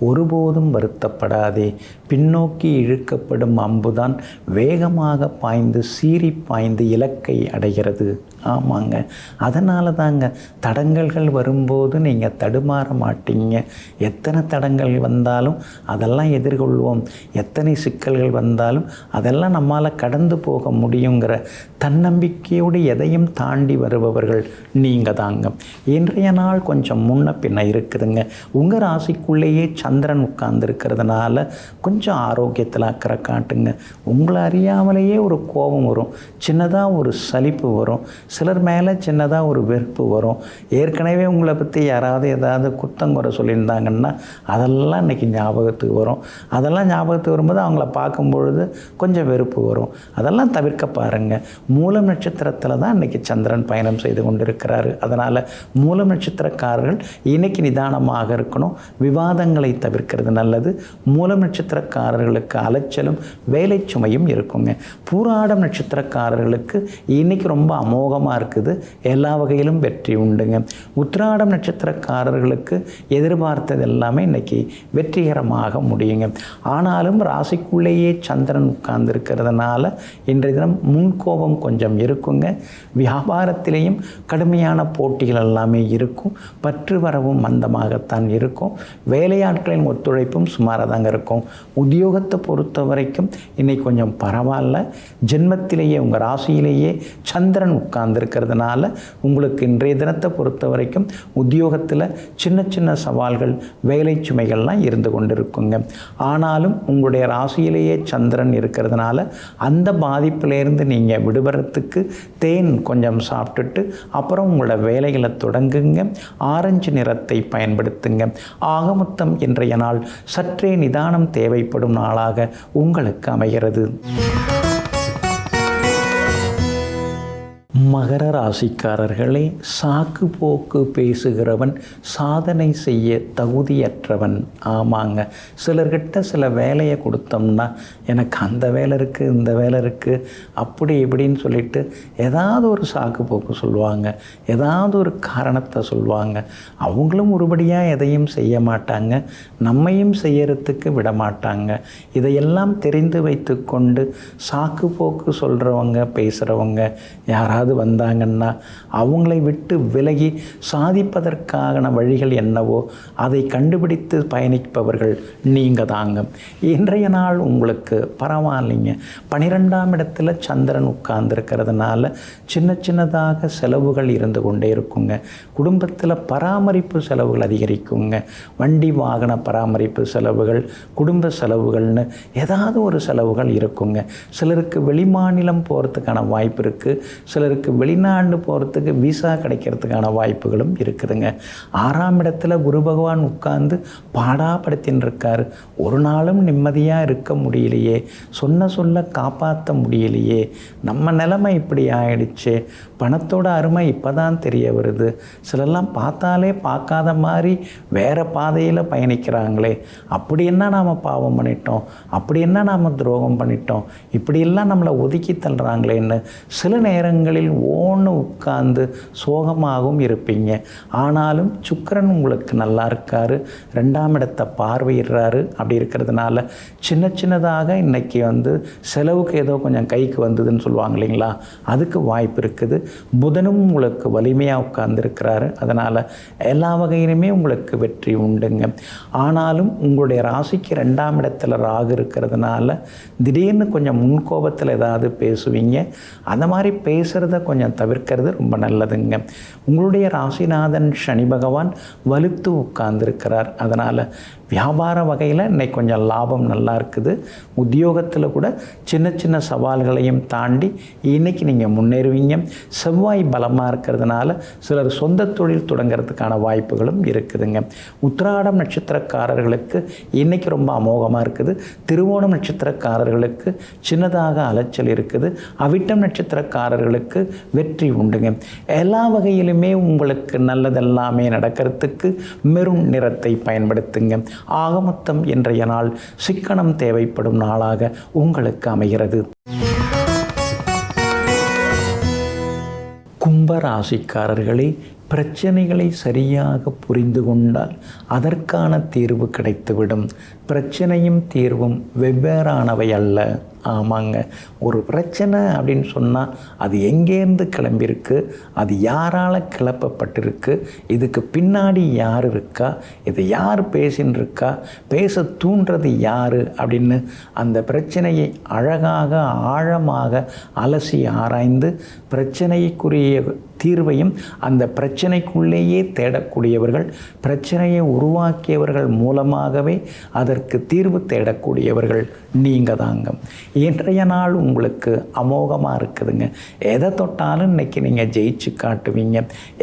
ஒருபோதும் வருத்தப்படாதே. பின்னோக்கி இழுக்கப்படும் அம்புதான் வேகமாக பாய்ந்து சீறி பாய்ந்து இலக்கை அடைகிறது. ஆமாங்க, அதனால தாங்க தடங்கல்கள் வரும்போது நீங்கள் தடுமாற மாட்டீங்க. எத்தனை தடங்கள் வந்தாலும் அதெல்லாம் எதிர்கொள்வோம், எத்தனை சிக்கல்கள் வந்தாலும் அதெல்லாம் நம்மால் கடந்து போக முடியுங்கிற தன்னம்பிக்கையோடு எதையும் தாண்டி வருபவர்கள் நீங்கள் தாங்க. இன்றைய நாள் கொஞ்சம் முன்ன பின்ன இருக்குதுங்க. உங்கள் ராசிக்குள்ளேயே சந்திரன் உட்கார்ந்துருக்கிறதுனால கொஞ்சம் ஆரோக்கியத்தில் அக்கறை காட்டுங்க. உங்களை அறியாமலேயே ஒரு கோபம் வரும், சின்னதாக ஒரு சலிப்பு வரும், சிலர் மேலே சின்னதாக ஒரு வெறுப்பு வரும். ஏற்கனவே உங்களை பற்றி யாராவது ஏதாவது குத்தங்குறை சொல்லியிருந்தாங்கன்னா அதெல்லாம் இன்றைக்கி ஞாபகத்துக்கு வரும். அதெல்லாம் ஞாபகத்துக்கு வரும்போது அவங்கள பார்க்கும்பொழுது கொஞ்சம் வெறுப்பு வரும். அதெல்லாம் தவிர்க்க பாருங்கள். மூலம் நட்சத்திரத்தில் தான் இன்றைக்கி சந்திரன் பயணம் செய்து கொண்டிருக்கிறாரு. அதனால் மூலம் நட்சத்திரக்காரர்கள் இன்றைக்கி நிதானமாக இருக்கணும், விவாதங்களை தவிர்க்கிறது நல்லது. மூலம் நட்சத்திரக்காரர்களுக்கு அலைச்சலும் வேலை சுமையும் இருக்குங்க. பூராடம் நட்சத்திரக்காரர்களுக்கு இன்றைக்கி ரொம்ப அமோகமாக இருக்குது, எல்லா வகையிலும் வெற்றி உண்டுங்க. உத்திராடம் நட்சத்திரக்காரர்களுக்கு எதிர்பார்த்தது எல்லாமே இன்றைக்கி வெற்றிகரமாக முடியுங்க. ஆனாலும் ராசிக்குள்ளேயே சந்திரன் உட்கார்ந்து இருக்கிறதுனால இன்றைய தினம் முன்கோபம் கொஞ்சம் இருக்குங்க. வியாபாரத்திலேயும் கடுமையான போட்டிகள் எல்லாமே இருக்கும். பற்று வரவும் மந்தமாகத்தான் இருக்கும். வேலையாட்களின் ஒத்துழைப்பும் சுமாராக தாங்க இருக்கும். உத்தியோகத்தை பொறுத்த வரைக்கும் இன்னைக்கு கொஞ்சம் பரவாயில்ல. ஜென்மத்திலேயே உங்கள் ராசியிலேயே சந்திரன் உட்கார்ந்துருக்கிறதுனால உங்களுக்கு இன்றைய தினத்தை பொறுத்த வரைக்கும் உத்தியோகத்தில் சின்ன சின்ன சவால்கள் வேலை சுமைகள்லாம் இருந்து கொண்டு இருக்குங்க. ஆனாலும் உங்களுடைய ராசியிலேயே சந்திரன் இருக்கிறதுனால அந்த பாதிப்பிலேருந்து நீங்கள் விடுபடுறதுக்கு தேன் கொஞ்சம் சாப்பிட்டுட்டு அப்புறம் உங்களோட வேலைகளை தொடங்குங்க. ஆரஞ்சு நிறத்தை பயன்படுத்துங்க. ஆகமொத்தம் இன்றைய நாள் சற்றே நிதானம் தேவைப்படும் நாளாக உங்களுக்கு அமைகிறது. மகர ராசிக்காரர்களே, சாக்கு போக்கு பேசுகிறவன் சாதனை செய்ய தகுதியற்றவன். ஆமாங்க, சிலர்கிட்ட சில வேலையை கொடுத்தோம்னா எனக்கு அந்த வேலை இருக்குது, இந்த வேலை இருக்குது, அப்படி இப்படின்னு சொல்லிட்டு ஏதாவது ஒரு சாக்கு போக்கு சொல்லுவாங்க, ஏதாவது ஒரு காரணத்தை சொல்லுவாங்க. அவங்களும் ஒருபடியாக எதையும் செய்ய மாட்டாங்க, நம்மையும் செய்யறதுக்கு விட மாட்டாங்க. இதையெல்லாம் தெரிந்து வைத்து கொண்டு சாக்கு போக்கு சொல்கிறவங்க பேசுகிறவங்க யாராவது வந்தாங்கன்னா அவங்களை விட்டு விலகி சாதிப்பதற்கான வழிகள் என்னவோ அதை கண்டுபிடித்து பயணிப்பவர்கள் நீங்கள் தாங்க. இன்றைய நாள் உங்களுக்கு பரவாயில்லைங்க. 12ஆம் இடத்துல சந்திரன் உட்கார்ந்துருக்கிறதுனால சின்ன சின்னதாக செலவுகள் இருந்து கொண்டே இருக்குங்க. குடும்பத்தில் பராமரிப்பு செலவுகள் அதிகரிக்குங்க. வண்டி வாகன பராமரிப்பு செலவுகள், குடும்ப செலவுகள்னு ஏதாவது ஒரு செலவுகள் இருக்குங்க. சிலருக்கு வெளிமாநிலம் போகிறதுக்கான வாய்ப்பு இருக்குது, சிலருக்கு வெளிநாடு போகிறதுக்கு விசா கிடைக்கிறதுக்கான வாய்ப்புகளும் இருக்குதுங்க. 6ஆம் இடத்துல குரு பகவான் உட்கார்ந்து பாடாப்படுத்தின்னு இருக்காரு. ஒரு நாளும் நிம்மதியாக இருக்க முடியலையே, சொல்ல காப்பாற்ற முடியலையே, நம்ம நிலைமை இப்படி ஆயிடுச்சு, பணத்தோட அருமை இப்போ தான் தெரிய வருது, சிலெல்லாம் பார்த்தாலே பார்க்காத மாதிரி வேறு பாதையில் பயணிக்கிறாங்களே, அப்படி என்ன நாம் பாவம் பண்ணிட்டோம், அப்படி என்ன நாம் துரோகம் பண்ணிட்டோம், இப்படியெல்லாம் நம்மளை ஒதுக்கி தள்ளுறாங்களேன்னு சில நேரங்களில் ஓன்னு உட்கார்ந்து சோகமாகவும் இருப்பீங்க. ஆனாலும் சுக்கிரன் உங்களுக்கு நல்லா இருக்காரு, 2ஆம் இடத்தை பார்வையிடுறாரு. அப்படி இருக்கிறதுனால சின்ன சின்னதாக இன்னைக்கு செலவுக்கு ஏதோ கொஞ்சம் கைக்கு வந்ததுன்னு சொல்லுவாங்க இல்லைங்களா, அதுக்கு வாய்ப்பு இருக்குது. புதனும் உங்களுக்கு வலிமையாக உட்கார்ந்துருக்கிறாரு. அதனால் எல்லா வகையிலுமே உங்களுக்கு வெற்றி உண்டுங்க. ஆனாலும் உங்களுடைய ராசிக்கு 2ஆம் இடத்துல ராகு இருக்கிறதுனால திடீர்னு கொஞ்சம் முன்கோபத்தில் ஏதாவது பேசுவீங்க. அந்த மாதிரி பேசுகிறத கொஞ்சம் தவிர்க்கிறது ரொம்ப நல்லதுங்க. உங்களுடைய ராசிநாதன் சனி பகவான் வலுத்து உட்கார்ந்துருக்கிறார். அதனால் வியாபார வகையில் இன்னைக்கு கொஞ்சம் லாபம் நல்லா இருக்குது. உத்தியோகத்தில் கூட சின்ன சின்ன சவால்களையும் தாண்டி இன்றைக்கி நீங்கள் முன்னேறுவீங்க. செவ்வாய் பலமாக இருக்கிறதுனால சிலர் சொந்த தொழில் தொடங்கிறதுக்கான வாய்ப்புகளும் இருக்குதுங்க. உத்திராடம் நட்சத்திரக்காரர்களுக்கு இன்றைக்கி ரொம்ப அமோகமாக இருக்குது. திருவோணம் நட்சத்திரக்காரர்களுக்கு சின்னதாக அலைச்சல் இருக்குது. அவிட்டம் நட்சத்திரக்காரர்களுக்கு வெற்றி உண்டுங்க. எல்லா வகையிலுமே உங்களுக்கு நல்லதெல்லாமே நடக்கிறதுக்கு மெரூன் நிறத்தை பயன்படுத்துங்க. ஆகமொத்தம் இன்றைய நாள் சிக்கனம் தேவைப்படும் நாளாக உங்களுக்கு அமைகிறது. கும்ப கும்ப ராசிக்காரர்களே, பிரச்சனைகளை சரியாக புரிந்து கொண்டால் அதற்கான தீர்வு கிடைத்துவிடும். பிரச்சனையும் தீர்வும் வெவ்வேறானவை அல்ல. ஆமாங்க, ஒரு பிரச்சனை அப்படின்னு சொன்னால் அது எங்கேருந்து கிளம்பியிருக்கு, அது யாரால் கிளப்பப்பட்டிருக்கு, இதுக்கு பின்னாடி யார் இருக்கா, இதை யார் பேசின்னு இருக்கா, பேச தூண்டுறது யார் அப்படின்னு அந்த பிரச்சனையை அழகாக ஆழமாக அலசி ஆராய்ந்து பிரச்சனைக்குரிய தீர்வையும் அந்த பிரச்சனைக்குள்ளேயே தேடக்கூடியவர்கள், பிரச்சனையை உருவாக்கியவர்கள் மூலமாகவே அதற்கு தீர்வு தேடக்கூடியவர்கள் நீங்கள் தாங்க. இன்றைய நாள் உங்களுக்கு அமோகமாக இருக்குதுங்க. எதை தொட்டாலும் இன்றைக்கி நீங்கள் ஜெயிச்சு காட்டுவீங்க.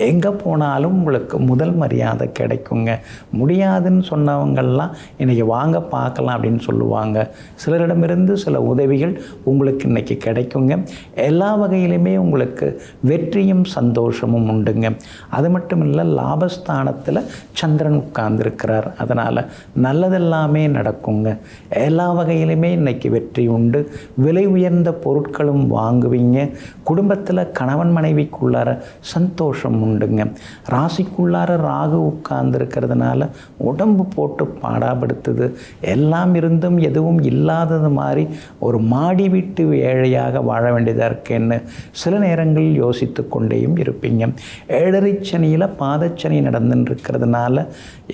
எங்கே போனாலும் உங்களுக்கு முதல் மரியாதை கிடைக்குங்க. முடியாதுன்னு சொன்னவங்கள்லாம் இன்றைக்கி வாங்க பார்க்கலாம் அப்படின்னு சொல்லுவாங்க. சிலரிடமிருந்து சில உதவிகள் உங்களுக்கு இன்றைக்கி கிடைக்குங்க. எல்லா வகையிலுமே உங்களுக்கு வெற்றியும் சந்தோஷமும் உண்டுங்க. அது மட்டும் இல்லை, லாபஸ்தானத்தில் சந்திரன் உட்கார்ந்துருக்கிறார். அதனால் நல்லதெல்லாமே நடக்குங்க. எல்லா வகையிலுமே இன்றைக்கி வெற்றி உண்டு. விலை உயர்ந்த பொருட்களும் வாங்குவீங்க. குடும்பத்தில் கணவன் மனைவிக்குள்ளார சந்தோஷம் உண்டுங்க. ராசிக்குள்ளார ராகு உட்கார்ந்துருக்கிறதுனால உடம்பு போட்டு பாடாப்படுத்துது. எல்லாம் இருந்தும் எதுவும் இல்லாதது மாதிரி ஒரு மாடி வீட்டு ஏழையாக வாழ வேண்டியதாக இருக்கேன்னு சில நேரங்களில் யோசித்து கொண்டேயும் இருப்பீங்க. ஏழரை சனியில் பாதச்சனி நடந்துன்னு இருக்கிறதுனால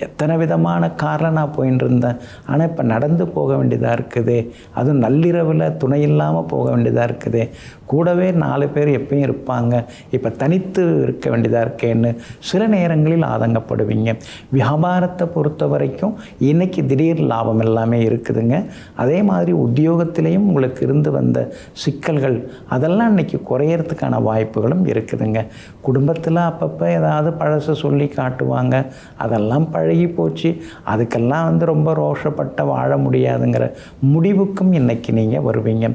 எத்தனை விதமான காரில் நான் போயின்னு இருந்தேன், ஆனால் இப்போ நடந்து போக வேண்டியதாக இருக்குது. அதுவும் நள்ளிரவில் துணை இல்லாமல் போக வேண்டியதாக இருக்குது. கூடவே 4 பேர் எப்பயும் இருப்பாங்க, இப்போ தனித்து இருக்க வேண்டியதாக இருக்கேன்னு சில நேரங்களில் ஆதங்கப்படுவீங்க. வியாபாரத்தை பொறுத்த வரைக்கும் இன்றைக்கி திடீர் லாபம் எல்லாமே இருக்குதுங்க. அதே மாதிரி உத்தியோகத்திலையும் உங்களுக்கு இருந்து வந்த சிக்கல்கள் அதெல்லாம் இன்றைக்கி குறையறதுக்கான வாய்ப்புகளும் இருக்குதுங்க. குடும்பத்தில் அப்பப்போ ஏதாவது பழசை சொல்லி காட்டுவாங்க. அதெல்லாம் பழகி போச்சு. அதுக்கெல்லாம் ரொம்ப ரோஷப்பட்ட வாழ முடியாதுங்கிற முடிவுக்கும் இன்றைக்கி நீங்கள் வருவீங்க.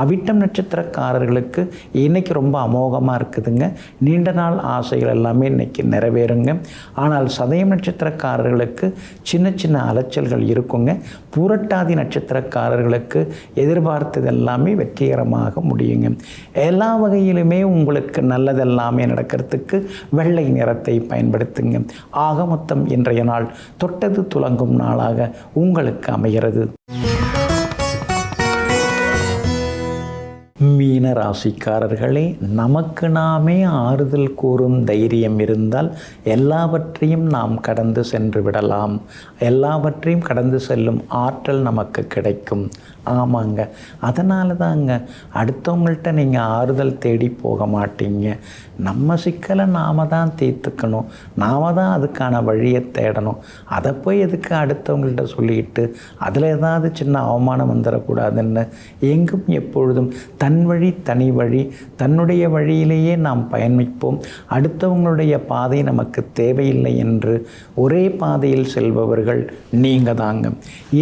அவிட்டம் நட்சத்திரக்காரர்களுக்கு இன்றைக்கி ரொம்ப அமோகமாக இருக்குதுங்க. நீண்ட நாள் ஆசைகள் எல்லாமே இன்றைக்கி நிறைவேறுங்க. ஆனால் சதயம் நட்சத்திரக்காரர்களுக்கு சின்ன சின்ன அலைச்சல்கள் இருக்குங்க. பூரட்டாதி நட்சத்திரக்காரர்களுக்கு எதிர்பார்த்தது எல்லாமே வெற்றிகரமாக முடியுங்க. எல்லா வகையிலுமே உங்களுக்கு நல்லதெல்லாமே நடக்கிறதுக்கு வெள்ளை நிறத்தை பயன்படுத்துங்க. ஆக மொத்தம் இன்றைய நாள் தொட்டது துலங்கும் நாளாக உங்களுக்கு அமைகிறது. மீன ராசிக்காரர்களே, நமக்கு நாமே ஆறுதல் கூறும் தைரியம் இருந்தால் எல்லாவற்றையும் நாம் கடந்து சென்று விடலாம். எல்லாவற்றையும் கடந்து செல்லும் ஆற்றல் நமக்கு கிடைக்கும். ஆமாங்க, அதனால தாங்க அடுத்தவங்கள்ட்ட நீங்கள் ஆறுதல் தேடி போக மாட்டீங்க. நம்ம சிக்கலை நாம் தான் தீர்த்துக்கணும். நாம் தான் அதுக்கான வழியை தேடணும். அதை போய் எதுக்கு அடுத்தவங்கள்ட்ட சொல்லிக்கிட்டு அதில் ஏதாவது சின்ன அவமானம் வந்துடக்கூடாதுன்னு எங்கும் எப்பொழுதும் தன் வழி தனி வழி, தன்னுடைய வழியிலேயே நாம் பயணிப்போம். அடுத்தவங்களுடைய பாதை நமக்கு தேவையில்லை என்று ஒரே பாதையில் செல்பவர்கள் நீங்கள் தாங்க.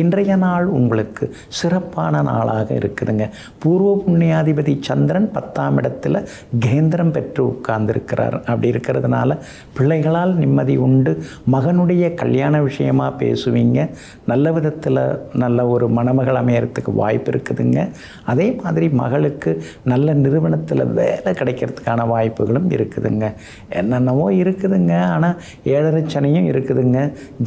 இன்றைய நாள் உங்களுக்கு சிறப்பான நாளாக இருக்குதுங்க. பூர்வ புண்ணியாதிபதி சந்திரன் 10ஆம் இடத்துல கேந்திரம் பெற்று உட்கார்ந்துருக்கிறார். அப்படி இருக்கிறதுனால பிள்ளைகளால் நிம்மதி உண்டு. மகனுடைய கல்யாண விஷயமாக பேசுவீங்க. நல்ல விதத்தில் நல்ல ஒரு மணமகள் அமையறதுக்கு வாய்ப்பு இருக்குதுங்க. அதே மாதிரி மகளுக்கு நல்ல நிறுவனத்தில் வேலை கிடைக்கிறதுக்கான வாய்ப்புகளும் இருக்குதுங்க. என்னென்னவோ இருக்குதுங்க. ஆனால் 7.5 சனியும் இருக்குதுங்க.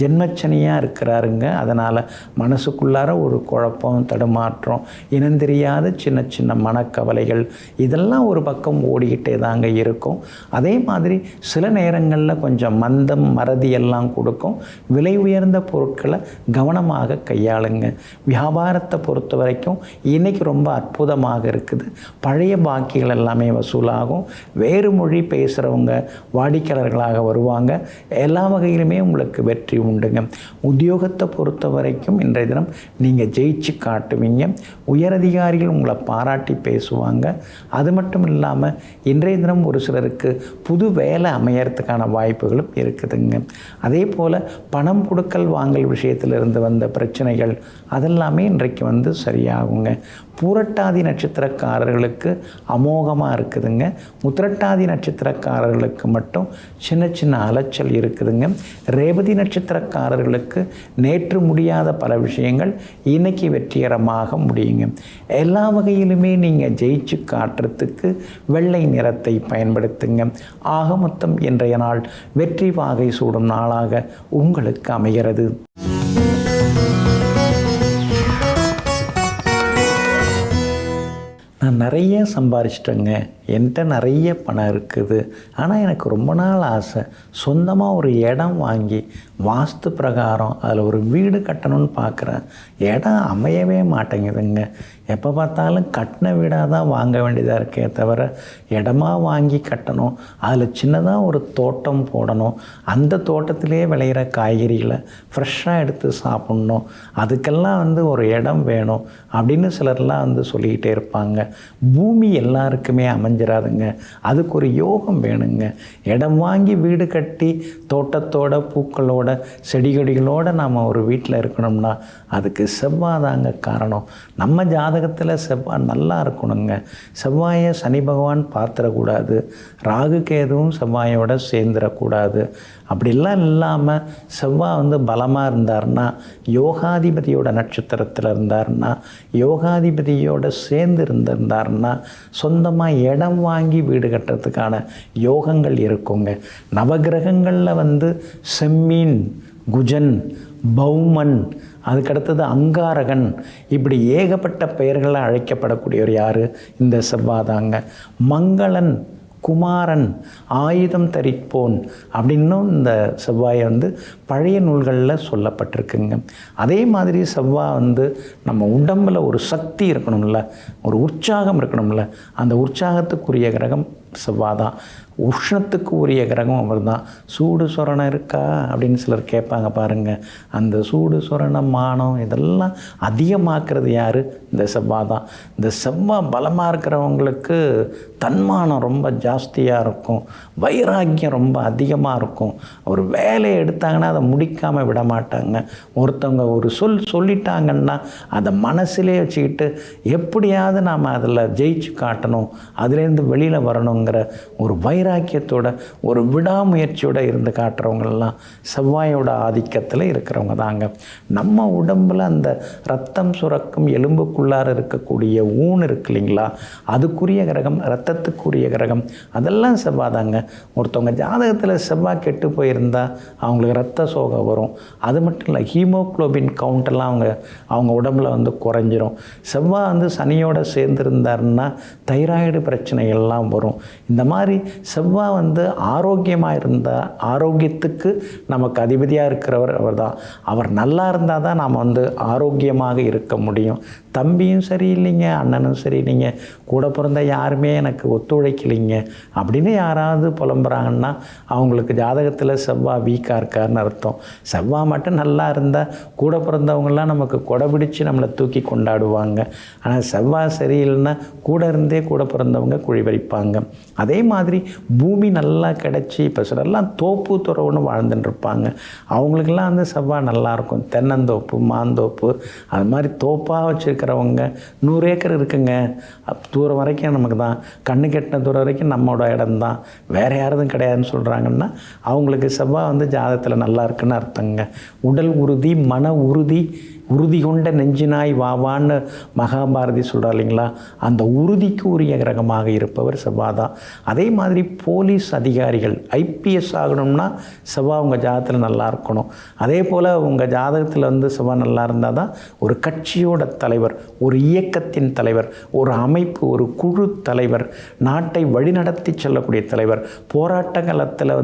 ஜென்மச்சனியாக இருக்கிறாருங்க. அதனால் மனசுக்குள்ளார ஒரு குழப்பம், தடுமாற்றம், இனந்தெரியாத சின்ன சின்ன மனக்கவலைகள் இதெல்லாம் ஒரு பக்கம் ஓடிக்கிட்டே தாங்க இருக்கும். அதே மாதிரி சில நேரங்களில் கொஞ்சம் மந்தம், மறதி எல்லாம் கொடுக்கும். விலை உயர்ந்த பொருட்களை கவனமாக கையாளுங்க. வியாபாரத்தை பொறுத்த வரைக்கும் இன்றைக்கி ரொம்ப அற்புதமாக இருக்குது. பழைய பாக்கிகள் எல்லாமே வசூலாகும். வேறு மொழி பேசுகிறவங்க வாடிக்கையாளர்களாக வருவாங்க. எல்லா வகையிலுமே உங்களுக்கு வெற்றி உண்டுங்க. உத்தியோகத்தை பொறுத்த வரைக்கும் இன்றைய தினம் நீங்கள் ஜெயிச்சு காட்டுவீங்க. உயரதிகாரிகள் உங்களை பாராட்டி பேசுவாங்க. அது மட்டும் இல்லாமல் இன்றைய தினம் ஒரு சிலருக்கு புது வேலை அமையறதுக்கான வாய்ப்புகளும் இருக்குதுங்க. அதே போல் பணம் கொடுக்கல் வாங்கல் விஷயத்தில் இருந்து வந்த பிரச்சனைகள் அதெல்லாமே இன்றைக்கு சரியாகுங்க. பூரட்டாதி நட்சத்திரக்காரர்களுக்கு அமோகமாக இருக்குதுங்க. உத்திரட்டாதி நட்சத்திரக்காரர்களுக்கு மட்டும் சின்ன சின்ன அலைச்சல் இருக்குதுங்க. ரேவதி நட்சத்திரக்காரர்களுக்கு நேற்று முடியாத பல விஷயங்கள் இன்னைக்கு வெற்றிகரமாக முடியுங்க. எல்லா வகையிலுமே நீங்கள் ஜெயிச்சு காட்டுறதுக்கு வெள்ளை நிறத்தை பயன்படுத்துங்க. ஆக மொத்தம் இன்றைய நாள் வெற்றி வாகை சூடும் நாளாக உங்களுக்கு அமைகிறது. நான் நிறைய சம்பாரிச்சிட்டேங்க, என்கிட்ட நிறைய பணம் இருக்குது, ஆனால் எனக்கு ரொம்ப நாள் ஆசை சொந்தமாக ஒரு இடம் வாங்கி வாஸ்து பிரகாரம் அதில் ஒரு வீடு கட்டணும்னு பார்க்குறேன். இடம் அமையவே மாட்டேங்குதுங்க. எப்போ பார்த்தாலும் கட்டின வீடாக தான் வாங்க வேண்டியதாக இருக்கே தவிர இடமா வாங்கி கட்டணும், அதில் சின்னதாக ஒரு தோட்டம் போடணும், அந்த தோட்டத்திலே விளையிற காய்கறிகளை ஃப்ரெஷ்ஷாக எடுத்து சாப்பிட்ணும், அதுக்கெல்லாம் ஒரு இடம் வேணும் அப்படின்னு சிலர்லாம் சொல்லிக்கிட்டே இருப்பாங்க. பூமி எல்லாருக்குமே அமைஞ்சிடாதுங்க, அதுக்கு ஒரு யோகம் வேணுங்க. இடம் வாங்கி வீடு கட்டி தோட்டத்தோட பூக்களோட செடிகொடிகளோடு நாம் ஒரு வீட்டில் இருக்கணும்னா அதுக்கு செவ்வாய் தாங்க காரணம். நம்ம ஜாதகத்தில் செவ்வாய் நல்லா இருக்கணுங்க. செவ்வாயை சனி பகவான் பார்த்துடக்கூடாது, ராகு கேதுவும் செவ்வாயோட சேர்ந்துடக்கூடாது. அப்படிலாம் இல்லாமல் செவ்வாய் பலமாக இருந்தார்னா, யோகாதிபதியோட நட்சத்திரத்தில் இருந்தார்னா, யோகாதிபதியோட சேர்ந்து இருந்திருந்தார்னா சொந்தமாக இடம் வாங்கி வீடு கட்டுறதுக்கான யோகங்கள் இருக்குங்க. நவகிரகங்களில் செம்மீன், குஜன், பௌமன், அதுக்கடுத்தது அங்காரகன், இப்படி ஏகப்பட்ட பெயர்களை அழைக்கப்படக்கூடியவர் யார்? இந்த செவ்வாதாங்க. மங்களன், குமாரன், ஆயுதம் தரிப்போன் அப்படின்னும் இந்த செவ்வாயை பழைய நூல்களில் சொல்லப்பட்டிருக்குங்க. அதே மாதிரி செவ்வாய் நம்ம உடம்பில் ஒரு சக்தி இருக்கணும்ல, ஒரு உற்சாகம் இருக்கணும்ல, அந்த உற்சாகத்துக்குரிய கிரகம் செவ்வாய் தான். உஷ்ணத்துக்கு உரிய கிரகம் அவர் தான். சூடு சொரணம் இருக்கா அப்படின்னு சிலர் கேட்பாங்க பாருங்கள். அந்த சூடு சொரணம், மானம் இதெல்லாம் அதிகமாக்குறது யார்? இந்த செவ்வாய் தான். இந்த செவ்வாய் பலமாக இருக்கிறவங்களுக்கு தன்மானம் ரொம்ப ஜாஸ்தியாக இருக்கும், வைராக்கியம் ரொம்ப அதிகமாக இருக்கும். ஒரு வேலையை எடுத்தாங்கன்னா அதை முடிக்காமல் விட மாட்டாங்க. ஒருத்தவங்க ஒரு சொல்லிட்டாங்கன்னா அதை மனசிலே வச்சுக்கிட்டு எப்படியாவது நாம் அதில் ஜெயிச்சு காட்டணும், அதுலேருந்து வெளியில் வரணுங்கிற ஒரு வைராக்கியத்தோட ஒரு விடாமுயற்சியோடு இருந்து காட்டுறவங்கெல்லாம் செவ்வாயோட ஆதிக்கத்தில் இருக்கிறவங்க தாங்க. நம்ம உடம்பில் அந்த ரத்தம் சுரக்கும் எலும்புக்குள்ளார இருக்கக்கூடிய ஊன் இருக்கு இல்லைங்களா, அதுக்குரிய கிரகம், ரத்தத்துக்குரிய கிரகம், அதெல்லாம் செவ்வாய் தாங்க. ஒருத்தவங்க ஜாதகத்தில் செவ்வாய் கெட்டு போயிருந்தால் அவங்களுக்கு ரத்த சோகை வரும். அது மட்டும் இல்லை, ஹீமோக்ளோபின் கவுண்டெல்லாம் அவங்க உடம்புல குறைஞ்சிரும். செவ்வாய் சனியோட சேர்ந்துருந்தாருன்னா தைராய்டு பிரச்சனை எல்லாம் வரும். இந்த மாதிரி செவ்வாய் ஆரோக்கியமாக இருந்தால், ஆரோக்கியத்துக்கு நமக்கு அதிபதியாக இருக்கிறவர் அவர் தான். அவர் நல்லா இருந்தால் தான் நாம் ஆரோக்கியமாக இருக்க முடியும். தம்பியும் சரியில்லைங்க, அண்ணனும் சரியில்லைங்க, கூட பிறந்த யாருமே எனக்கு ஒத்துழைக்கலைங்க அப்படின்னு யாராவது புலம்புறாங்கன்னா அவங்களுக்கு ஜாதகத்தில் செவ்வாய் வீக்காக இருக்காருன்னு அர்த்தம். செவ்வாய் மட்டும் நல்லா இருந்தால் கூட பிறந்தவங்களாம் நமக்கு கொடை பிடிச்சி நம்மளை தூக்கி கொண்டாடுவாங்க. ஆனால் செவ்வாய் சரியில்லைன்னா கூட இருந்தே கூட பிறந்தவங்க குழி பறிப்பாங்க. அதே மாதிரி பூமி நல்லா கிடச்சி இப்போ சிலர்லாம் தோப்பு துறவுன்னு வாழ்ந்துட்டு இருப்பாங்க. அவங்களுக்கெல்லாம் செவ்வாய் நல்லாயிருக்கும். தென்னந்தோப்பு, மாந்தோப்பு, அது மாதிரி தோப்பாக வச்சுருக்கிறவங்க 100 ஏக்கர் இருக்குங்க, தூரம் வரைக்கும் நமக்கு தான், கண்ணு கெட்டின தூரம் வரைக்கும் நம்மளோட இடம்தான், வேறு யாரும் கிடையாதுன்னு சொல்கிறாங்கன்னா அவங்களுக்கு செவ்வாய் ஜாதகத்தில் நல்லா இருக்குன்னு அர்த்தங்க. உடல் உறுதி, மன உறுதி, உறுதி கொண்ட நெஞ்சினாய் வாவான்னு மகாபாரதி சொல்கிறார் இல்லைங்களா, அந்த உறுதிக்கு உரிய கிரகமாக இருப்பவர் செவ்வாய் தான். அதே மாதிரி போலீஸ் அதிகாரிகள் ஐபிஎஸ் ஆகணும்னா செவ்வாய் உங்கள் ஜாதகத்தில் நல்லா இருக்கணும். அதே போல் உங்கள் ஜாதகத்தில் செவ்வாய் நல்லா இருந்தால் தான் ஒரு கட்சியோட தலைவர், ஒரு இயக்கத்தின் தலைவர், ஒரு அமைப்பு, ஒரு குழு தலைவர், நாட்டை வழிநடத்தி செல்லக்கூடிய தலைவர், போராட்ட காலத்தில்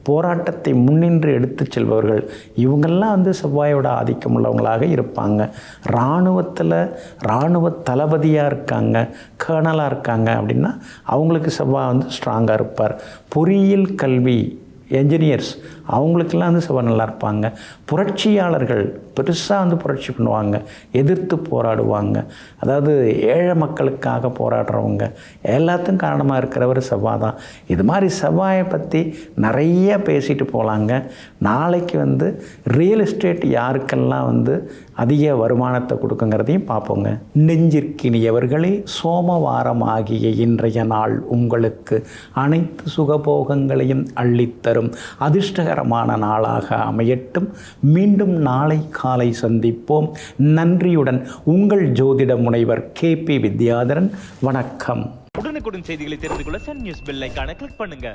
போராட்டத்தை முன்னின்று எடுத்து செல்பவர்கள், இவங்கெல்லாம் செவ்வாயோட ஆதிக்கம் உள்ளவங்களாக இருப்பாங்க. இராணுவத்தில் இராணுவ தளபதியாக இருக்காங்க, கர்னலாக இருக்காங்க அப்படின்னா அவங்களுக்கு செவ்வாய் ஸ்ட்ராங்காக இருப்பார். பொறியியல் கல்வி, என்ஜினியர்ஸ் அவங்களுக்கெல்லாம் வந்து செவ்வாய் நல்லா இருப்பாங்க. புரட்சியாளர்கள் பெருசாக வந்து புரட்சி பண்ணுவாங்க, எதிர்த்து போராடுவாங்க. அதாவது ஏழை மக்களுக்காக போராடுறவங்க எல்லாத்துக்கும் காரணமாக இருக்கிறவர் செவ்வாய் தான். இது மாதிரி செவ்வாயை பற்றி நிறைய பேசிட்டு போகலாங்க. நாளைக்கு வந்து ரியல் எஸ்டேட் யாருக்கெல்லாம் வந்து அதிக வருமானத்தை கொடுக்குங்கிறதையும் பார்ப்போங்க. நெஞ்சிற்கினியவர்களே, சோமவாரம் ஆகிய இன்றைய நாள் உங்களுக்கு அனைத்து சுகபோகங்களையும் அள்ளித்தரும் அதிர்ஷ்டகரமான நாளாக அமையட்டும். மீண்டும் நாளை காலை சந்திப்போம். நன்றியுடன் உங்கள் ஜோதிட முனைவர் KP வித்யாதரன். வணக்கம். உடனுக்குடன் செய்திகளை தெரிந்து கொள்ள சன் நியூஸ் பெல் ஐகானை கிளிக் பண்ணுங்க.